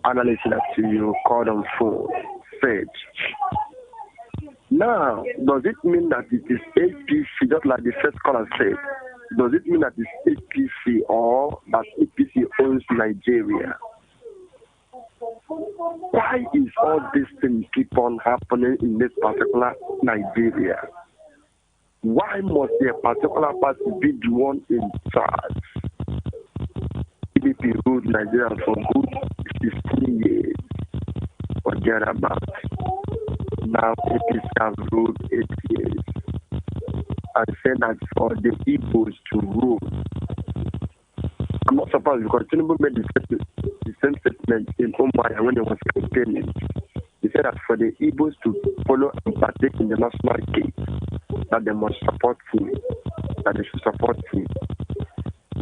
analyst that you called on phone said. Now, does it mean that it is APC, just like the first caller said? Does it mean that it's APC or that APC owns Nigeria? Why is all these things keep on happening in this particular Nigeria? Why must a particular party be the one in charge? PDP ruled Nigeria for good 16 years. Forget about it. Now APC have ruled 8 years. And say that for the Igbos to rule. I'm not surprised because Tinubu made the same statement in Omaya when he was campaigning. He said that for the Igbos to follow and partake in the national case, that they must support him, that they should support him.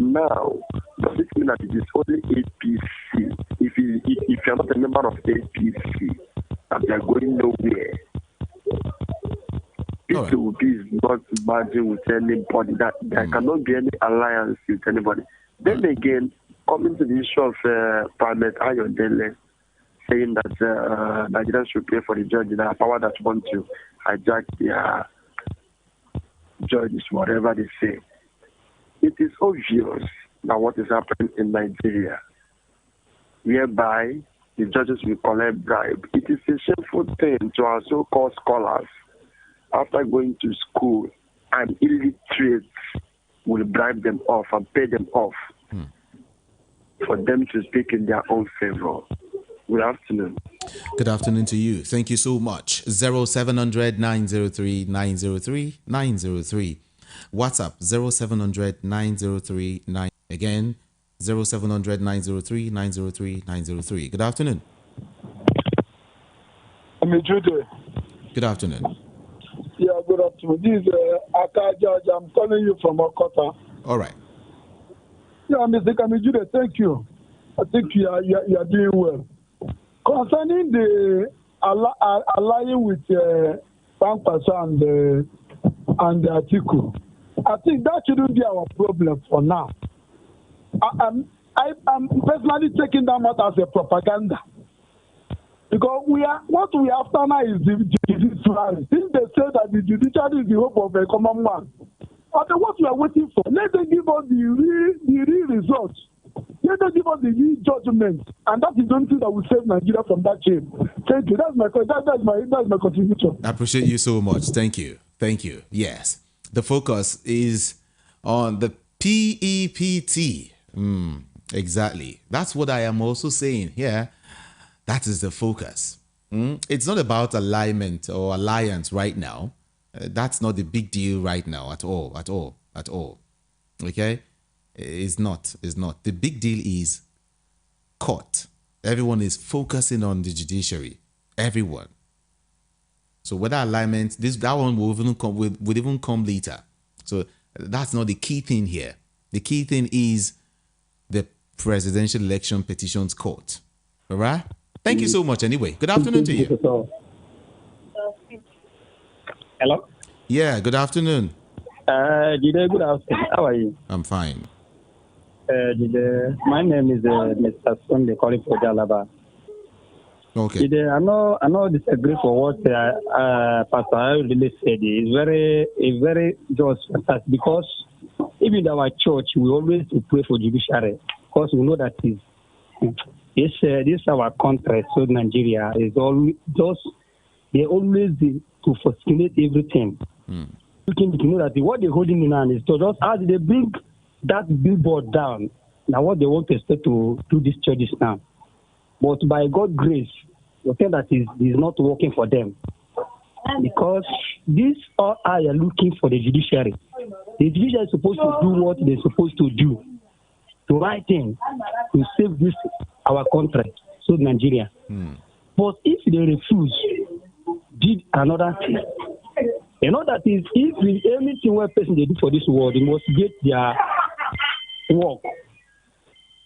Now, does it mean that it is only APC? If you're not a member of APC, that they are going nowhere. P2P is not merging with anybody. That there cannot be any alliance with anybody. Then again, coming to the issue of Parliament Ayodele saying that Nigerians should pay for the judges, the power that want to hijack their judges, whatever they say. It is obvious that what is happening in Nigeria, whereby the judges will collect bribe. It is a shameful thing to our so-called scholars, after going to school, and illiterate will bribe them off and pay them off for them to speak in their own favor. Good afternoon. Good afternoon to you. Thank you so much. 0700 903 903 903. WhatsApp 0700 903 9. Again, 0700 903 903 903. Good afternoon. I'm Jude. Good afternoon. Yeah, good afternoon. This is Aka Judge. I'm calling you from Okota. All right. Yeah, Mr. Kamijude, thank you. I think you are doing well. Concerning the allying with Pampasa and the Atiku, I think that shouldn't be our problem for now. I'm personally taking that matter as a propaganda. Because what we are after now is the judiciary. Since they say that the judiciary is the hope of a common man, but what we are waiting for, let them give us the real results. Let them give us the real judgment, and that is the only thing that will save Nigeria from that shame. Thank you. That's my contribution. I appreciate you so much. Thank you. Thank you. Yes, the focus is on the PEPT. Exactly. That's what I am also saying here. That is the focus. It's not about alignment or alliance right now. That's not the big deal right now at all. Okay? It's not. The big deal is court. Everyone is focusing on the judiciary. Everyone. So whether alignment, that one would even come later. So that's not the key thing here. The key thing is the presidential election petitions court. All right? Thank you so much anyway. Good afternoon to you. Hello? Yeah, good afternoon. Jide, good afternoon. How are you? I'm fine. Jide, my name is Mr. Sunday calling for Jalaba. Okay. Jide, I know disagree for what Pastor really said. It's very just because even in our church, we always pray for judiciary because we know that this our country, so Nigeria is always they always to facilitate everything. Looking to know that what they're holding in hand is to just as they bring that billboard down. Now what they want to expect to do these churches now, but by God's grace, we think that is not working for them because these all are looking for the judiciary. The judiciary is supposed to do what they're supposed to do, the right thing to save this our country, so Nigeria. But if they refuse, did another thing. You know that is if anything one person they do for this world, they must get their work.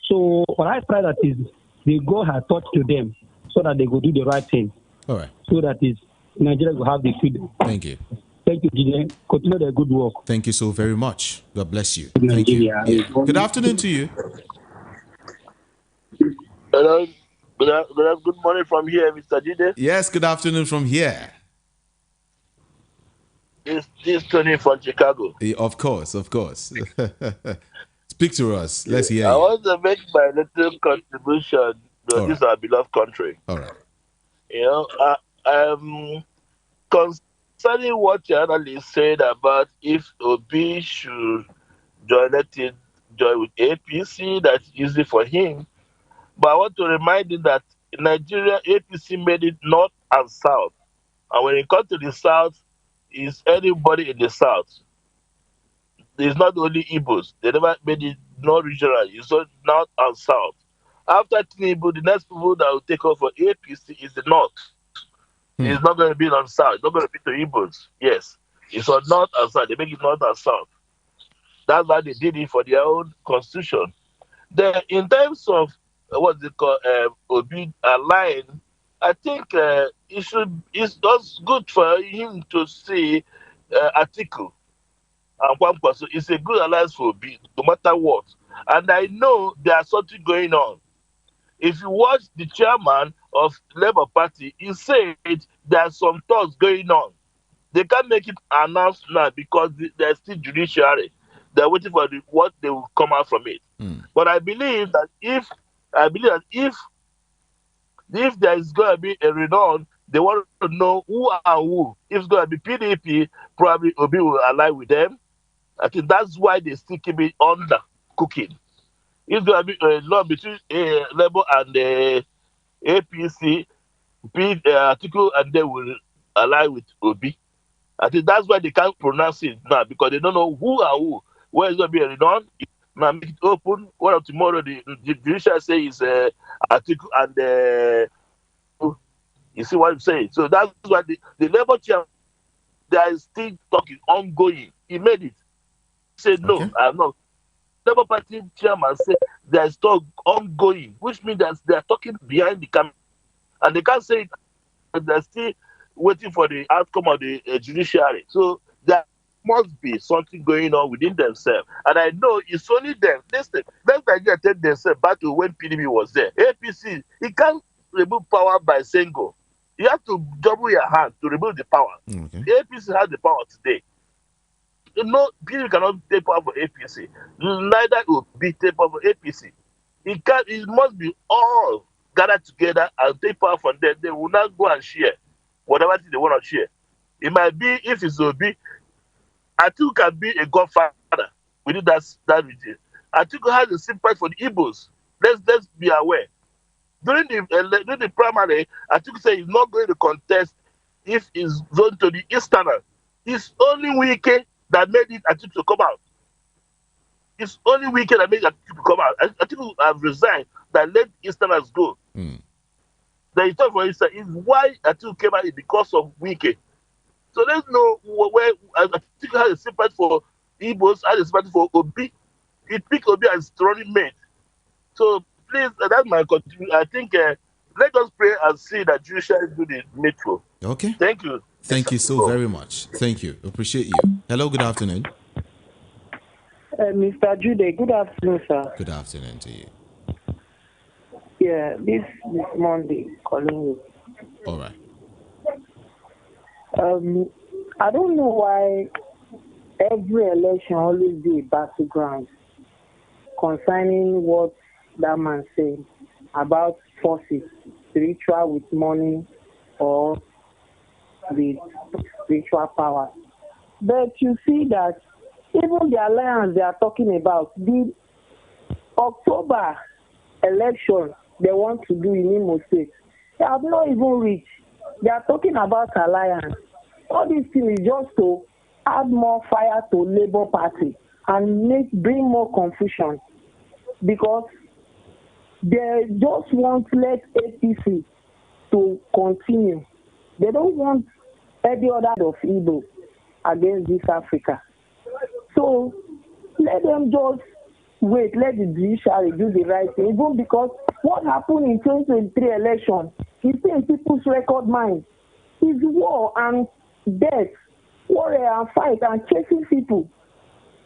So what I pray that is they go her thought to them so that they go do the right thing. All right. So that is Nigeria will have the freedom. Thank you. Thank you, Jide. Continue the good work. Thank you so very much. God bless you. Good Thank you. Nigeria. Yeah. Good afternoon to you. Hello. Good morning from here, Mr. Jide. Yes, good afternoon from here. This Tony from Chicago. Of course, of course. Speak to us. Let's hear I you. want to make my little contribution to this our beloved country. All right. You know, concerning what your analyst said about if Obi should join with APC, that's easy for him. But I want to remind you that in Nigeria, APC made it north and south. And when it comes to the south, it's anybody in the south. It's not only Igbos. They never made it not regional. It's not north and south. After Tinubu, the next people that will take over APC is the north. It's not going to be on south. It's not going to be to Igbos. Yes. It's on north and south. They make it north and south. That's why they did it for their own constitution. Then, in terms of what they call Obi line, I think it's just good for him to see Atiku and Kwankwaso. It's a good alliance for Obi, no matter what. And I know there's something going on. If you watch the chairman of Labour Party, he said there's some talks going on. They can't make it announced now because there's still judiciary. They're waiting for what they will come out from it. But I believe that if there is going to be a renown, they want to know who and who. If it's going to be PDP, probably Obi will align with them. I think that's why they still keep it under cooking. It's going to be a lot between Labour and APC, Atiku, and they will align with Obi. I think that's why they can't pronounce it now because they don't know who and who. Where is going to be a renown? Now make it open. What of tomorrow? The judicial say is Atiku and you see what I'm saying. So that's why the Labour chair, there is still talking ongoing. He made it. He said no, I am not. Labour Party chairman said there is talk ongoing, which means that they are talking behind the camera, and they can't say it. They're still waiting for the outcome of the judiciary. So there must be something going on within themselves. And I know it's only them. Listen, let's Nigeria take themselves back to when PDP was there. APC, he can't remove power by saying go. You have to double your hand to remove the power. APC has the power today. No, PDP cannot take power for APC. Neither will be take power for APC. It must be all gathered together and take power from them. They will not go and share whatever they want to share. It might be, if it's Obi, Atiku can be a godfather within that region. Atiku has a sympathy for the Igbos. Let's be aware. During the primary, Atiku said he's not going to contest if he's zoned to the Easterner. It's only Wike that made it Atiku to come out. It's only Wike that made Atiku to come out. Atiku have resigned that let Easterners go. The reason for instance is why Atiku came out because of Wike. So let's know where Atiku has a sympathy for Igbos, has a sympathy for Obi. He picked Obi as running mate. So please, that's my contribution. I think let us pray and see that judiciary do the needful. Okay. Thank you. Thank you so very much. Thank you. Appreciate you. Hello, good afternoon. Mr. Jude, good afternoon, sir. Good afternoon to you. Yeah, this Monday, calling you. All right. I don't know why every election always be a battleground concerning what that man said about forces, spiritual with money or with spiritual power. But you see that even the alliance they are talking about, the October election they want to do in Imo State, they have not even reached. They are talking about alliance. All these things is just to add more fire to Labour Party and bring more confusion because they just want let APC to continue. They don't want every other of Igbo against this Africa. So let them just wait, let the judiciary do the right thing. Even because what happened in 2023 election is in people's record mind. Is war and death, warrior and fight and chasing people.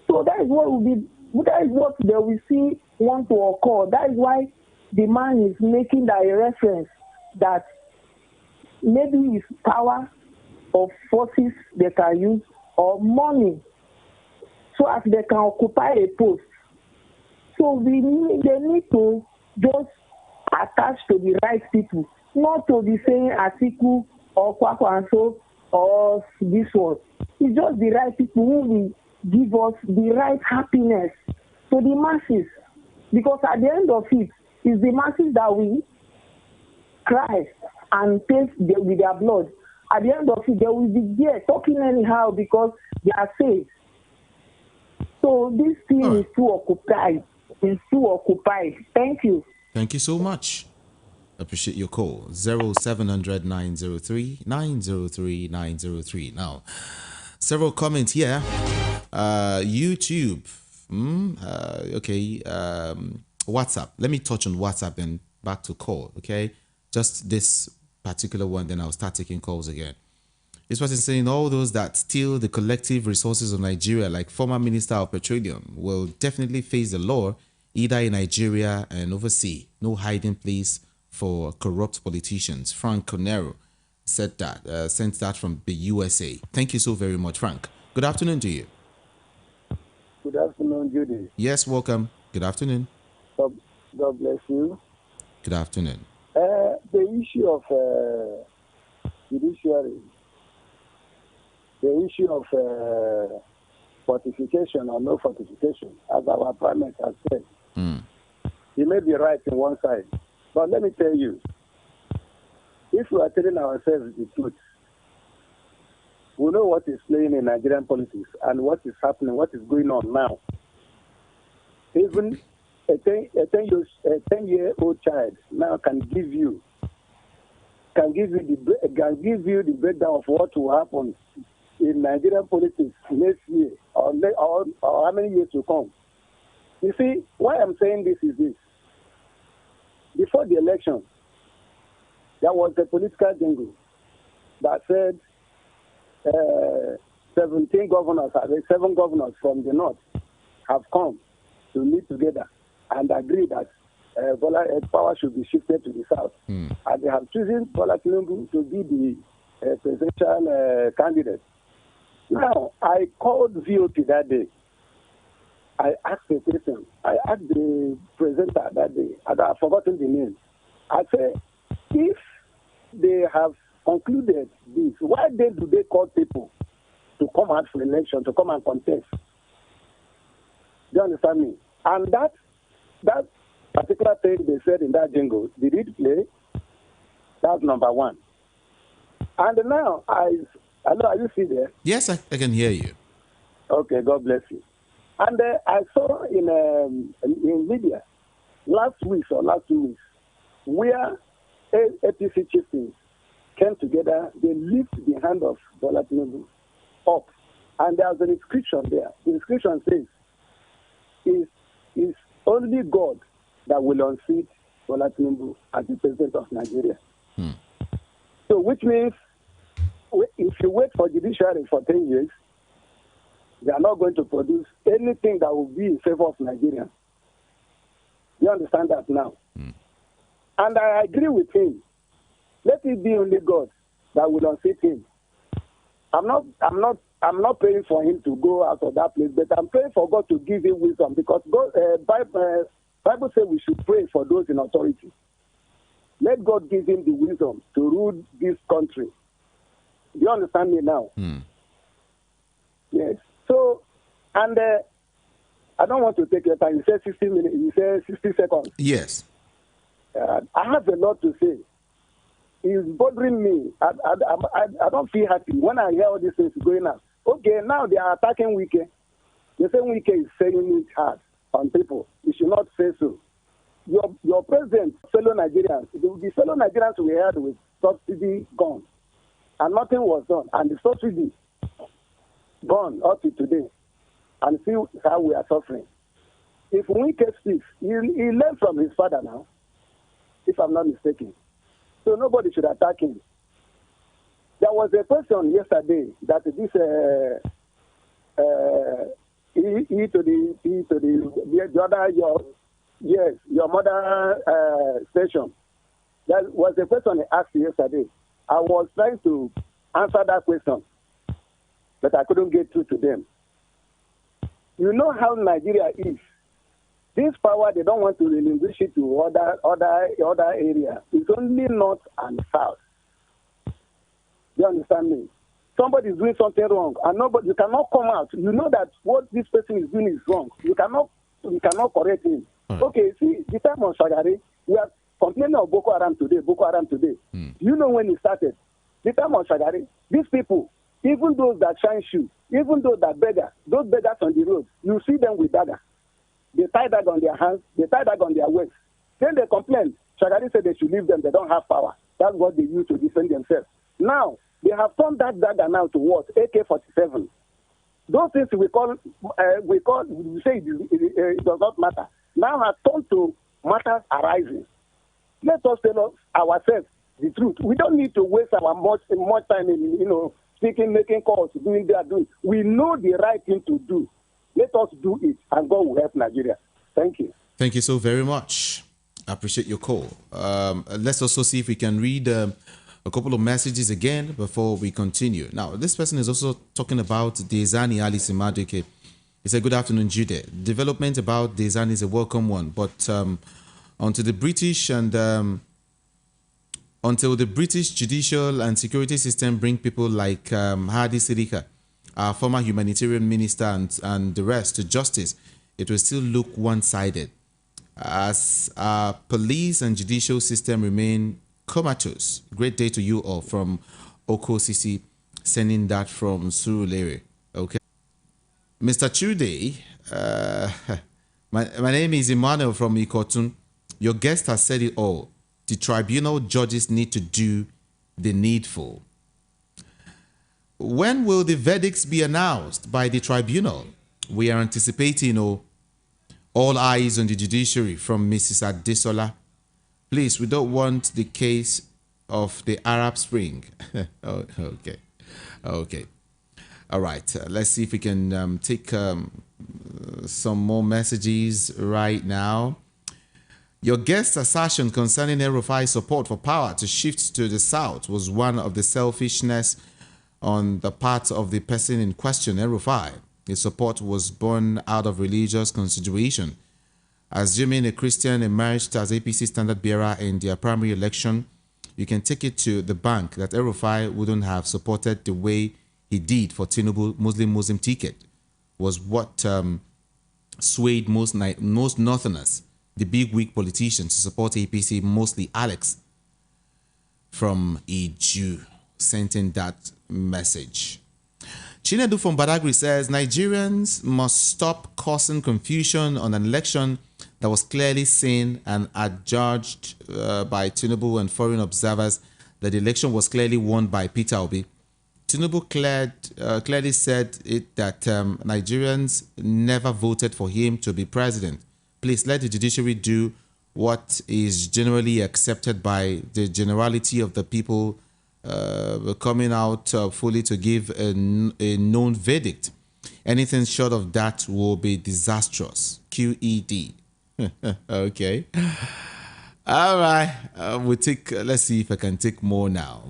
So that is what they will see want to occur. That is why the man is making that a reference that maybe it's power of forces they can use or money so as they can occupy a post. So they need to just attach to the right people, not to be saying Atiku or Kwakwanso or this one. It's just the right people who will give us the right happiness to the masses. Because at the end of it, it's the masses that will cry and pay with their blood. At the end of it, they will be there talking anyhow because they are safe. So this thing is too occupied. It's too occupied. Thank you. Thank you so much. Appreciate your call. 0700 903 903 903. Now, several comments here. YouTube. WhatsApp. Let me touch on WhatsApp and back to call. Okay. Just this particular one, then I'll start taking calls again. This person saying all those that steal the collective resources of Nigeria, like former Minister of Petroleum, will definitely face the law either in Nigeria and overseas. No hiding place for corrupt politicians. Frank Conero said that, sent that from the USA. Thank you so very much, Frank. Good afternoon to you. Good afternoon, Judy. Yes, welcome. Good afternoon. God bless you. Good afternoon. The issue of judiciary, the issue of fortification or no fortification, as our Prime Minister has said, he may be right in one side. But let me tell you, if we are telling ourselves the truth, we know what is playing in Nigerian politics and what is happening, what is going on now. Even a 10-year-old child now can give you the breakdown of what will happen in Nigerian politics next year or how many years to come. You see, why I'm saying this is this. Before the election, there was a political jingle that said 7 governors from the north have come to meet together and agree that power should be shifted to the south. And they have chosen Bola Tinubu to be the presidential candidate. Now, I called VOP that day. I asked a question. I asked the presenter that day, and I've forgotten the name. I said, if they have concluded this, why then do they call people to come out for election, to come and contest? Do you understand me? And that particular thing they said in that jingle, did it play? That's number one. And now, hello, are you still there? Yes, I can hear you. Okay, God bless you. And I saw in media last week or last 2 weeks where APC chieftains came together, they lift the hand of Bola Tinubu up. And there's an inscription there. The inscription says, it's only God that will unseat Bola Tinubu as the president of Nigeria. So which means if you wait for judiciary for 10 years, they are not going to produce anything that will be in favor of Nigerians. You understand that now? And I agree with him. Let it be only God that will unseat him. I'm not praying for him to go out of that place, but I'm praying for God to give him wisdom, because God, Bible says we should pray for those in authority. Let God give him the wisdom to rule this country. Do you understand me now? Yes. So, and I don't want to take your time. You said 60 minutes. You said 60 seconds. Yes. I have a lot to say. It's bothering me. I don't feel happy when I hear all these things going on. Okay, now they are attacking Wike. The same Wike is saying it hard on people. You should not say so. Your president, fellow Nigerians, the fellow Nigerians we had with subsidy gone, and nothing was done, and the subsidy gone up to today, and see how we are suffering. if Wike speaks, he learned from his father now, if I'm not mistaken. So nobody should attack him. There was a question yesterday that this the other your mother station. That was a question I asked yesterday. I was trying to answer that question, but I couldn't get through to them. You know how Nigeria is. This power, they don't want to relinquish it to other areas. It's only north and south. You understand me? Somebody is doing something wrong, and you cannot come out. You know that what this person is doing is wrong. You cannot correct him. Okay, see, the time on Shagari, we are complaining of Boko Haram today. Do you know when it started? The time on Shagari, these people, even those that shine shoe, even those that those beggars on the road, you see them with dagger. They tie dagger on their hands, they tie dagger on their waist. Then they complain. Shagari said they should leave them, they don't have power. That's what they use to defend themselves. Now, they have turned that dagger now to what? AK-47. Those things we say it does not matter. Now have turned to matters arising. Let us tell ourselves the truth. We don't need to waste our much time in speaking, making calls, doing that. We know the right thing to do. Let us do it, and God will help Nigeria. Thank you. Thank you so very much. I appreciate your call. Let's also see if we can read a couple of messages again before we continue. Now, this person is also talking about Dezani Alice Maduke. He said, good afternoon, Jude. Development about Dezani is a welcome one, but until the British judicial and security system bring people like Hadi Sirika, our former humanitarian minister, and the rest to justice, it will still look one-sided. As our police and judicial system remain comatose. Great day to you all from Oko Sisi, sending that from Surulere. Okay. Mr. Chude, my name is Emmanuel from Ikotun. Your guest has said it all. The tribunal judges need to do the needful. When will the verdicts be announced by the tribunal? We are anticipating all eyes on the judiciary from Mrs. Adesola. Please, we don't want the case of the Arab Spring. Okay. All right. Let's see if we can take some more messages right now. Your guest's assertion concerning El-Rufai's support for power to shift to the south was one of the selfishness on the part of the person in question, El-Rufai. His support was born out of religious consideration. Assuming a Christian emerged as APC standard bearer in their primary election, you can take it to the bank that El-Rufai wouldn't have supported the way he did for Tinubu Muslim ticket, was what swayed most Northerners, the big weak politicians, to support APC, mostly Alex from Iju, sent in that message. Chinedu from Badagry says, Nigerians must stop causing confusion on an election that was clearly seen and adjudged by Tinubu and foreign observers that the election was clearly won by Peter Obi. Tinubu clearly said that Nigerians never voted for him to be president. Please let the judiciary do what is generally accepted by the generality of the people coming out fully to give a known verdict. Anything short of that will be disastrous. QED. Okay. All right. Let's see if I can take more now.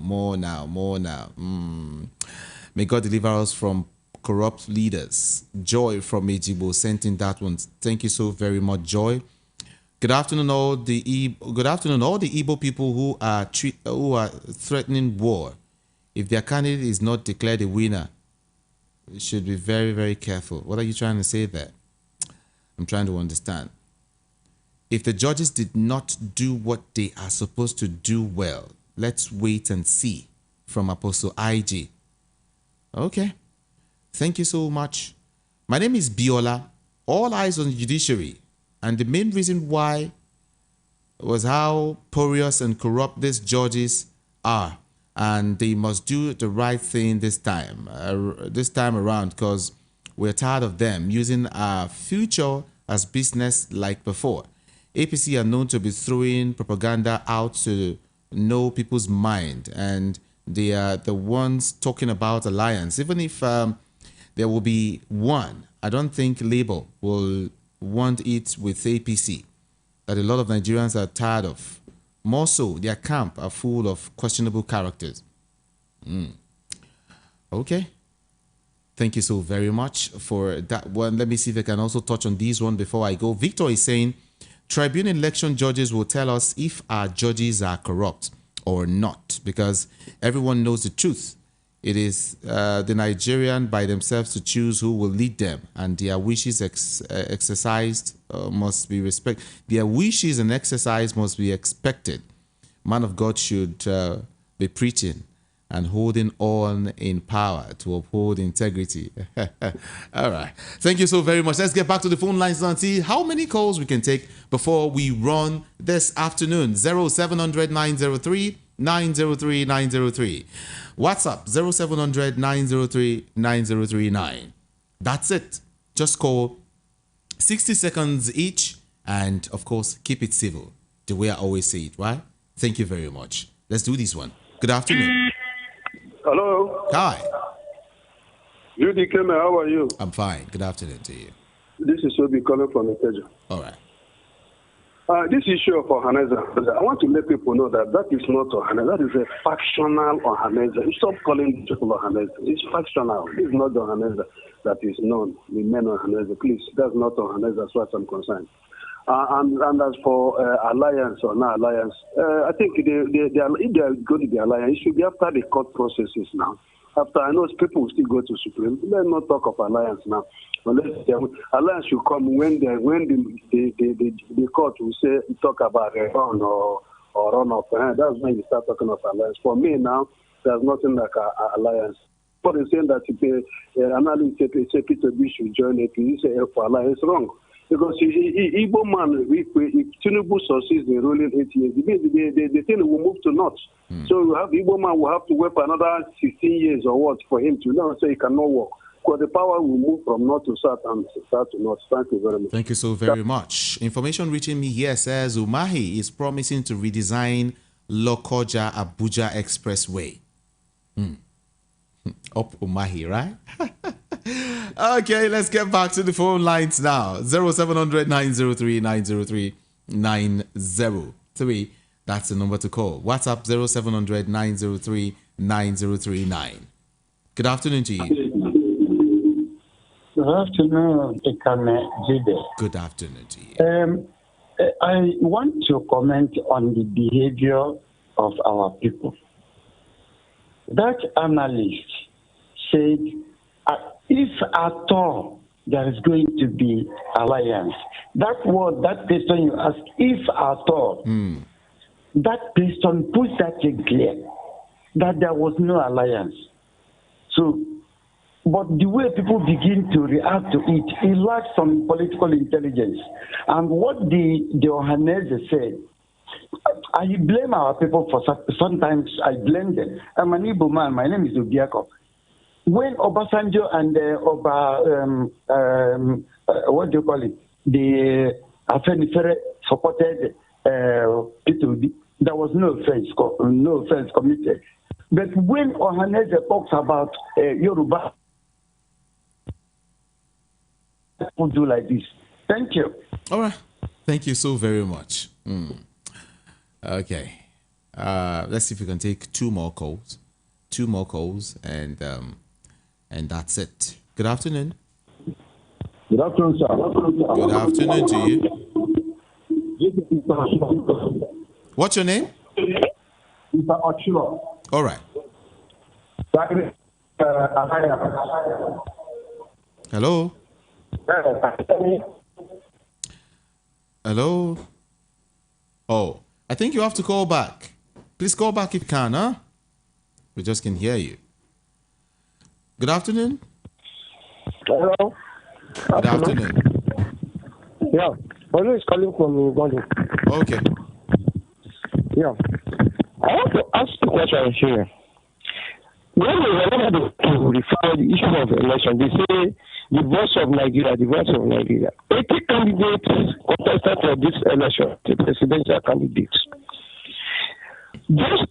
May God deliver us from corrupt leaders. Joy from Ejibo sent in that one. Thank you so very much, Joy. Good afternoon, all the Igbo people who are threatening war. If their candidate is not declared a winner, you should be very, very careful. What are you trying to say there? I'm trying to understand. If the judges did not do what they are supposed to do well, let's wait and see. From Apostle IG. Okay. Thank you so much. My name is Biola. All eyes on the judiciary. And the main reason why was how porous and corrupt these judges are. And they must do the right thing this time around, because we're tired of them using our future as business like before. APC are known to be throwing propaganda out to know people's mind, and they are the ones talking about alliance. Even if there will be one, I don't think Labour will want it with APC, that a lot of Nigerians are tired of. More so, their camp are full of questionable characters. Okay. Thank you so very much for that one. Let me see if I can also touch on this one before I go. Victor is saying, Tribunal election judges will tell us if our judges are corrupt or not, because everyone knows the truth. It is the Nigerian by themselves to choose who will lead them, and their wishes exercised must be respected. Their wishes and exercise must be expected. Man of God should be preaching and holding on in power to uphold integrity. All right. Thank you so very much. Let's get back to the phone lines now and see how many calls we can take before we run this afternoon. 0700 903 903 903. WhatsApp 0700 903 9039. That's it. Just call 60 seconds each, and of course, keep it civil, the way I always say it, right? Thank you very much. Let's do this one. Good afternoon. Hello. Hi. Judy Keme, how are you? I'm fine. Good afternoon to you. This is Obi calling from Ikeja. All right. This issue of Ohaneza, I want to let people know that that is not Ohaneza. That is a factional Ohaneza. You stop calling people Ohaneza. It's factional. It's not the Ohaneza that is known, the men Ohaneza. Please, that's not Ohaneza as far as I'm concerned. And as for alliance or no alliance, I think if they are going to the alliance, it should be after the court processes now. After, I know people will still go to Supreme. Let's not talk of alliance now. Alliance should come when the court will say talk about a run or run off. That's when you start talking of alliance. For me now, there's nothing like a alliance. But they're saying that if an analyst say Peter B should join AP, you say for alliance, wrong. Because Igbo man, if Tinubu succeeds in ruling 8 years, the thing will move to north. So you have Igbo man will have to wait for another 16 years or what for him to now say he cannot work. Because the power will move from north to south and south to north. Thank you very much. Thank you so very much. Information reaching me here says Umahi is promising to redesign Lokoja Abuja Expressway. Up Umahi, right? Okay, let's get back to the phone lines now. 0700 903 903 903. That's the number to call. WhatsApp 0700 903 9039. Good afternoon to you. Good afternoon, Ijeoma Egwuatu. Good afternoon to you. I want to comment on the behavior of our people. That analyst said, if at all there is going to be alliance, that word, that question you ask, if at all, that question puts that in clear that there was no alliance. So, but the way people begin to react to it, it lacks some political intelligence. And what the Ohaneze said, I blame our people for sometimes I blame them. I'm an Igbo man. My name is Obiako. When Obasanjo and what do you call it? The Afenifere supported people, there was no offense committed. But when Ohaneze talks about Yoruba, people do like this. Thank you. All right. Thank you so very much. Okay. Let's see if we can take two more calls. And that's it. Good afternoon. Good afternoon, sir. Good afternoon to you. What's your name? Mr. Ochilo. All right. Hello. Hello. Oh, I think you have to call back. Please call back if you can, huh? We just can hear you. Good afternoon. Hello. Good afternoon. Yeah. Olu is calling from Uganda. Okay. Yeah. I want to ask the question here. When they were able to refer the issue of the election, they say The voice of Nigeria, the voice of Nigeria. 80 candidates contested for this election, the presidential candidates. Those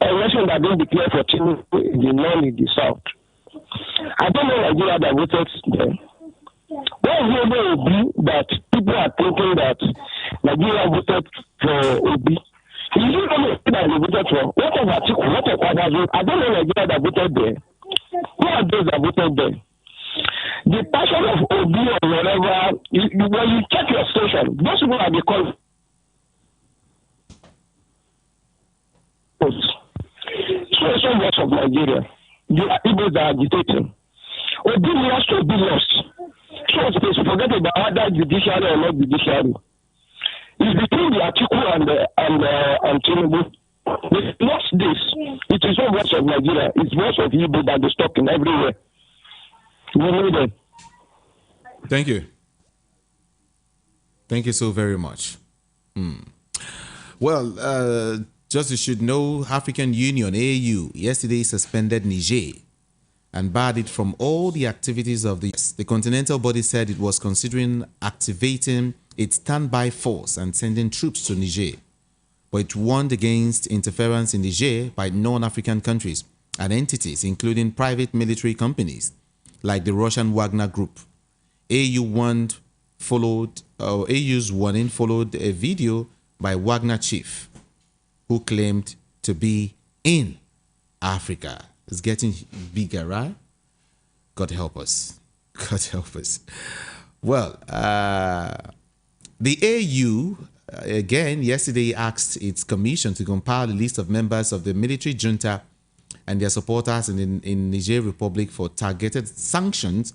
elections that been declared for Tinubu in the north, in the south. I don't know Nigeria that voted there. What will be that people are thinking that Nigeria voted for Obi? You don't know that they voted for. What of Atiku? What of others? I don't know Nigeria that voted there. Who are those that voted there? The passion of Obi or whatever, when you check your station, those people are the called. Social voice of Nigeria. The Igbos are agitating. Obi lost to be lost. So please forget about whether judiciary or not judiciary. It's between the Atiku and Tinubu. They lost this. It is not voice of Nigeria. It's voice of Igbo that is talking everywhere. We need it. Thank you. Thank you so very much. Well, just you should know, African Union, AU, yesterday suspended Niger and barred it from all the activities of the continental body said it was considering activating its standby force and sending troops to Niger. But it warned against interference in Niger by non-African countries and entities, including private military companies like the Russian Wagner Group. AU's warning followed a video by Wagner chief who claimed to be in Africa. It's getting bigger, right? God help us. God help us. Well, the AU, again, yesterday asked its commission to compile a list of members of the military junta and their supporters in Niger Republic for targeted sanctions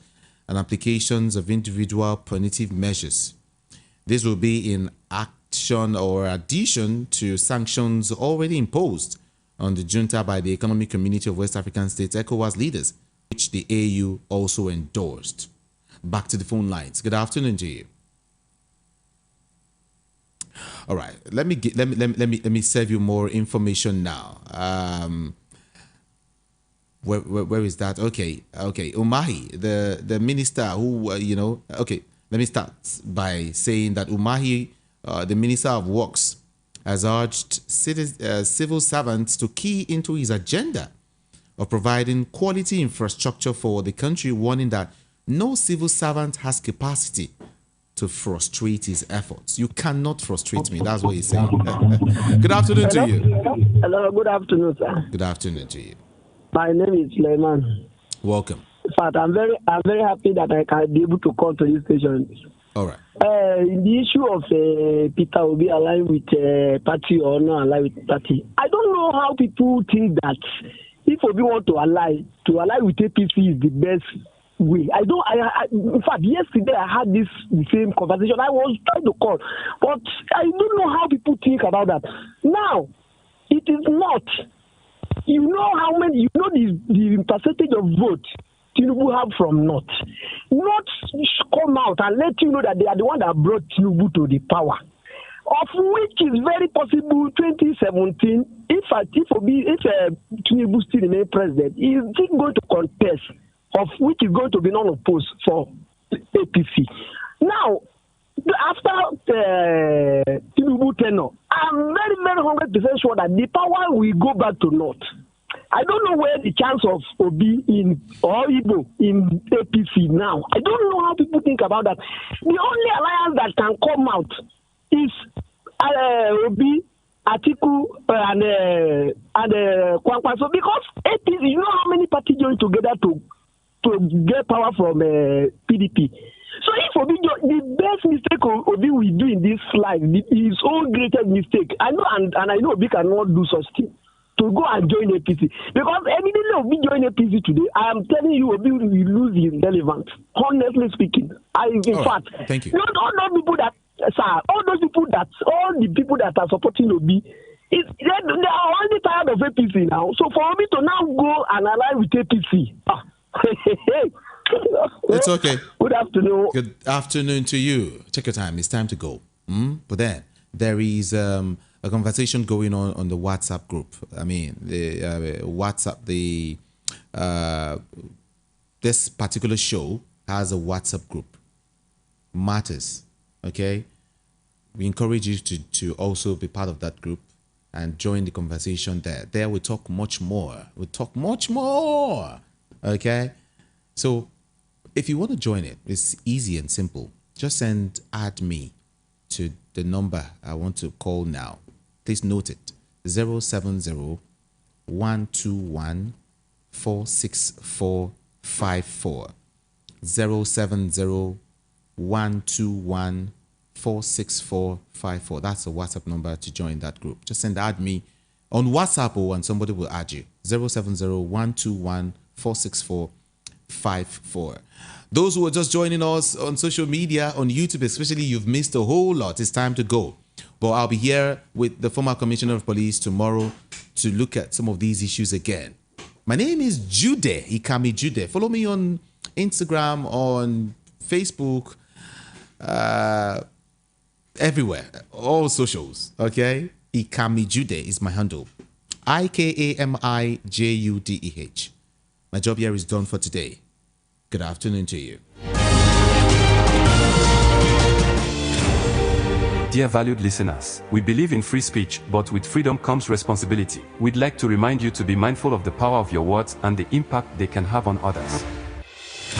and applications of individual punitive measures. This will be in action or addition to sanctions already imposed on the junta by the Economic Community of West African States, ECOWAS leaders, which the AU also endorsed. Back to the phone lines. Good afternoon to you. All right, let me serve you more information now. Where is that? Okay. Umahi, the minister who okay. Let me start by saying that Umahi, the Minister of Works, has urged civil servants to key into his agenda of providing quality infrastructure for the country, warning that no civil servant has capacity to frustrate his efforts. You cannot frustrate me. That's what he's saying. Good afternoon to you. Hello, good afternoon, sir. Good afternoon to you. My name is Lehman. Welcome. In fact, I'm very happy that I can be able to call to this station. All right. In the issue of Peter Obi aligned with party or not aligned with party, I don't know how people think that if Obi want to align with APC is the best way. In fact, yesterday I had this same conversation. I was trying to call, but I don't know how people think about that. Now, it is not. You know how many? You know the percentage of vote Tinubu have from North. North come out and let you know that they are the one that brought Tinubu to the power, of which is very possible 2017. If Tinubu still remain president, he is still going to contest, of which is going to be non-opposed for APC. Now, after Tinubu tenure, I'm very, very 100% sure that the power will go back to North. I don't know where the chance of Obi or Igbo in APC now. I don't know how people think about that. The only alliance that can come out is Obi, Atiku, and Kwankwaso, because APC, you know how many parties join together to get power from PDP. So if Obi, the best mistake Obi will do in this life, his own greatest mistake, I know, and I know Obi cannot do such thing, to go and join APC. Because evidently Obi join APC today, I am telling you, Obi will lose his relevance. Honestly speaking. Thank you. All the people that are supporting Obi, they are already tired of APC now. So for Obi to now go and align with APC, it's okay. Good afternoon. Good afternoon to you. Check your time. It's time to go. But then there is a conversation going on the WhatsApp group. I mean, the WhatsApp, this particular show has a WhatsApp group. Matters. Okay? We encourage you to also be part of that group and join the conversation there. There we talk much more. We talk much more. Okay? So if you want to join it, it's easy and simple. Just add me to the number I want to call now. Please note it. 070-121-46454. 070-121-46454. That's the WhatsApp number to join that group. Just add me on WhatsApp and somebody will add you. 070-121-46454. Those who are just joining us on social media, on YouTube especially, you've missed a whole lot. It's time to go. But I'll be here with the former Commissioner of Police tomorrow to look at some of these issues again. My name is Jude, Ikami Jude. Follow me on Instagram, on Facebook, everywhere, all socials, okay? Ikami Jude is my handle. IKAMIJUDEH. My job here is done for today. Good afternoon to you. Dear valued listeners, we believe in free speech, but with freedom comes responsibility. We'd like to remind you to be mindful of the power of your words and the impact they can have on others.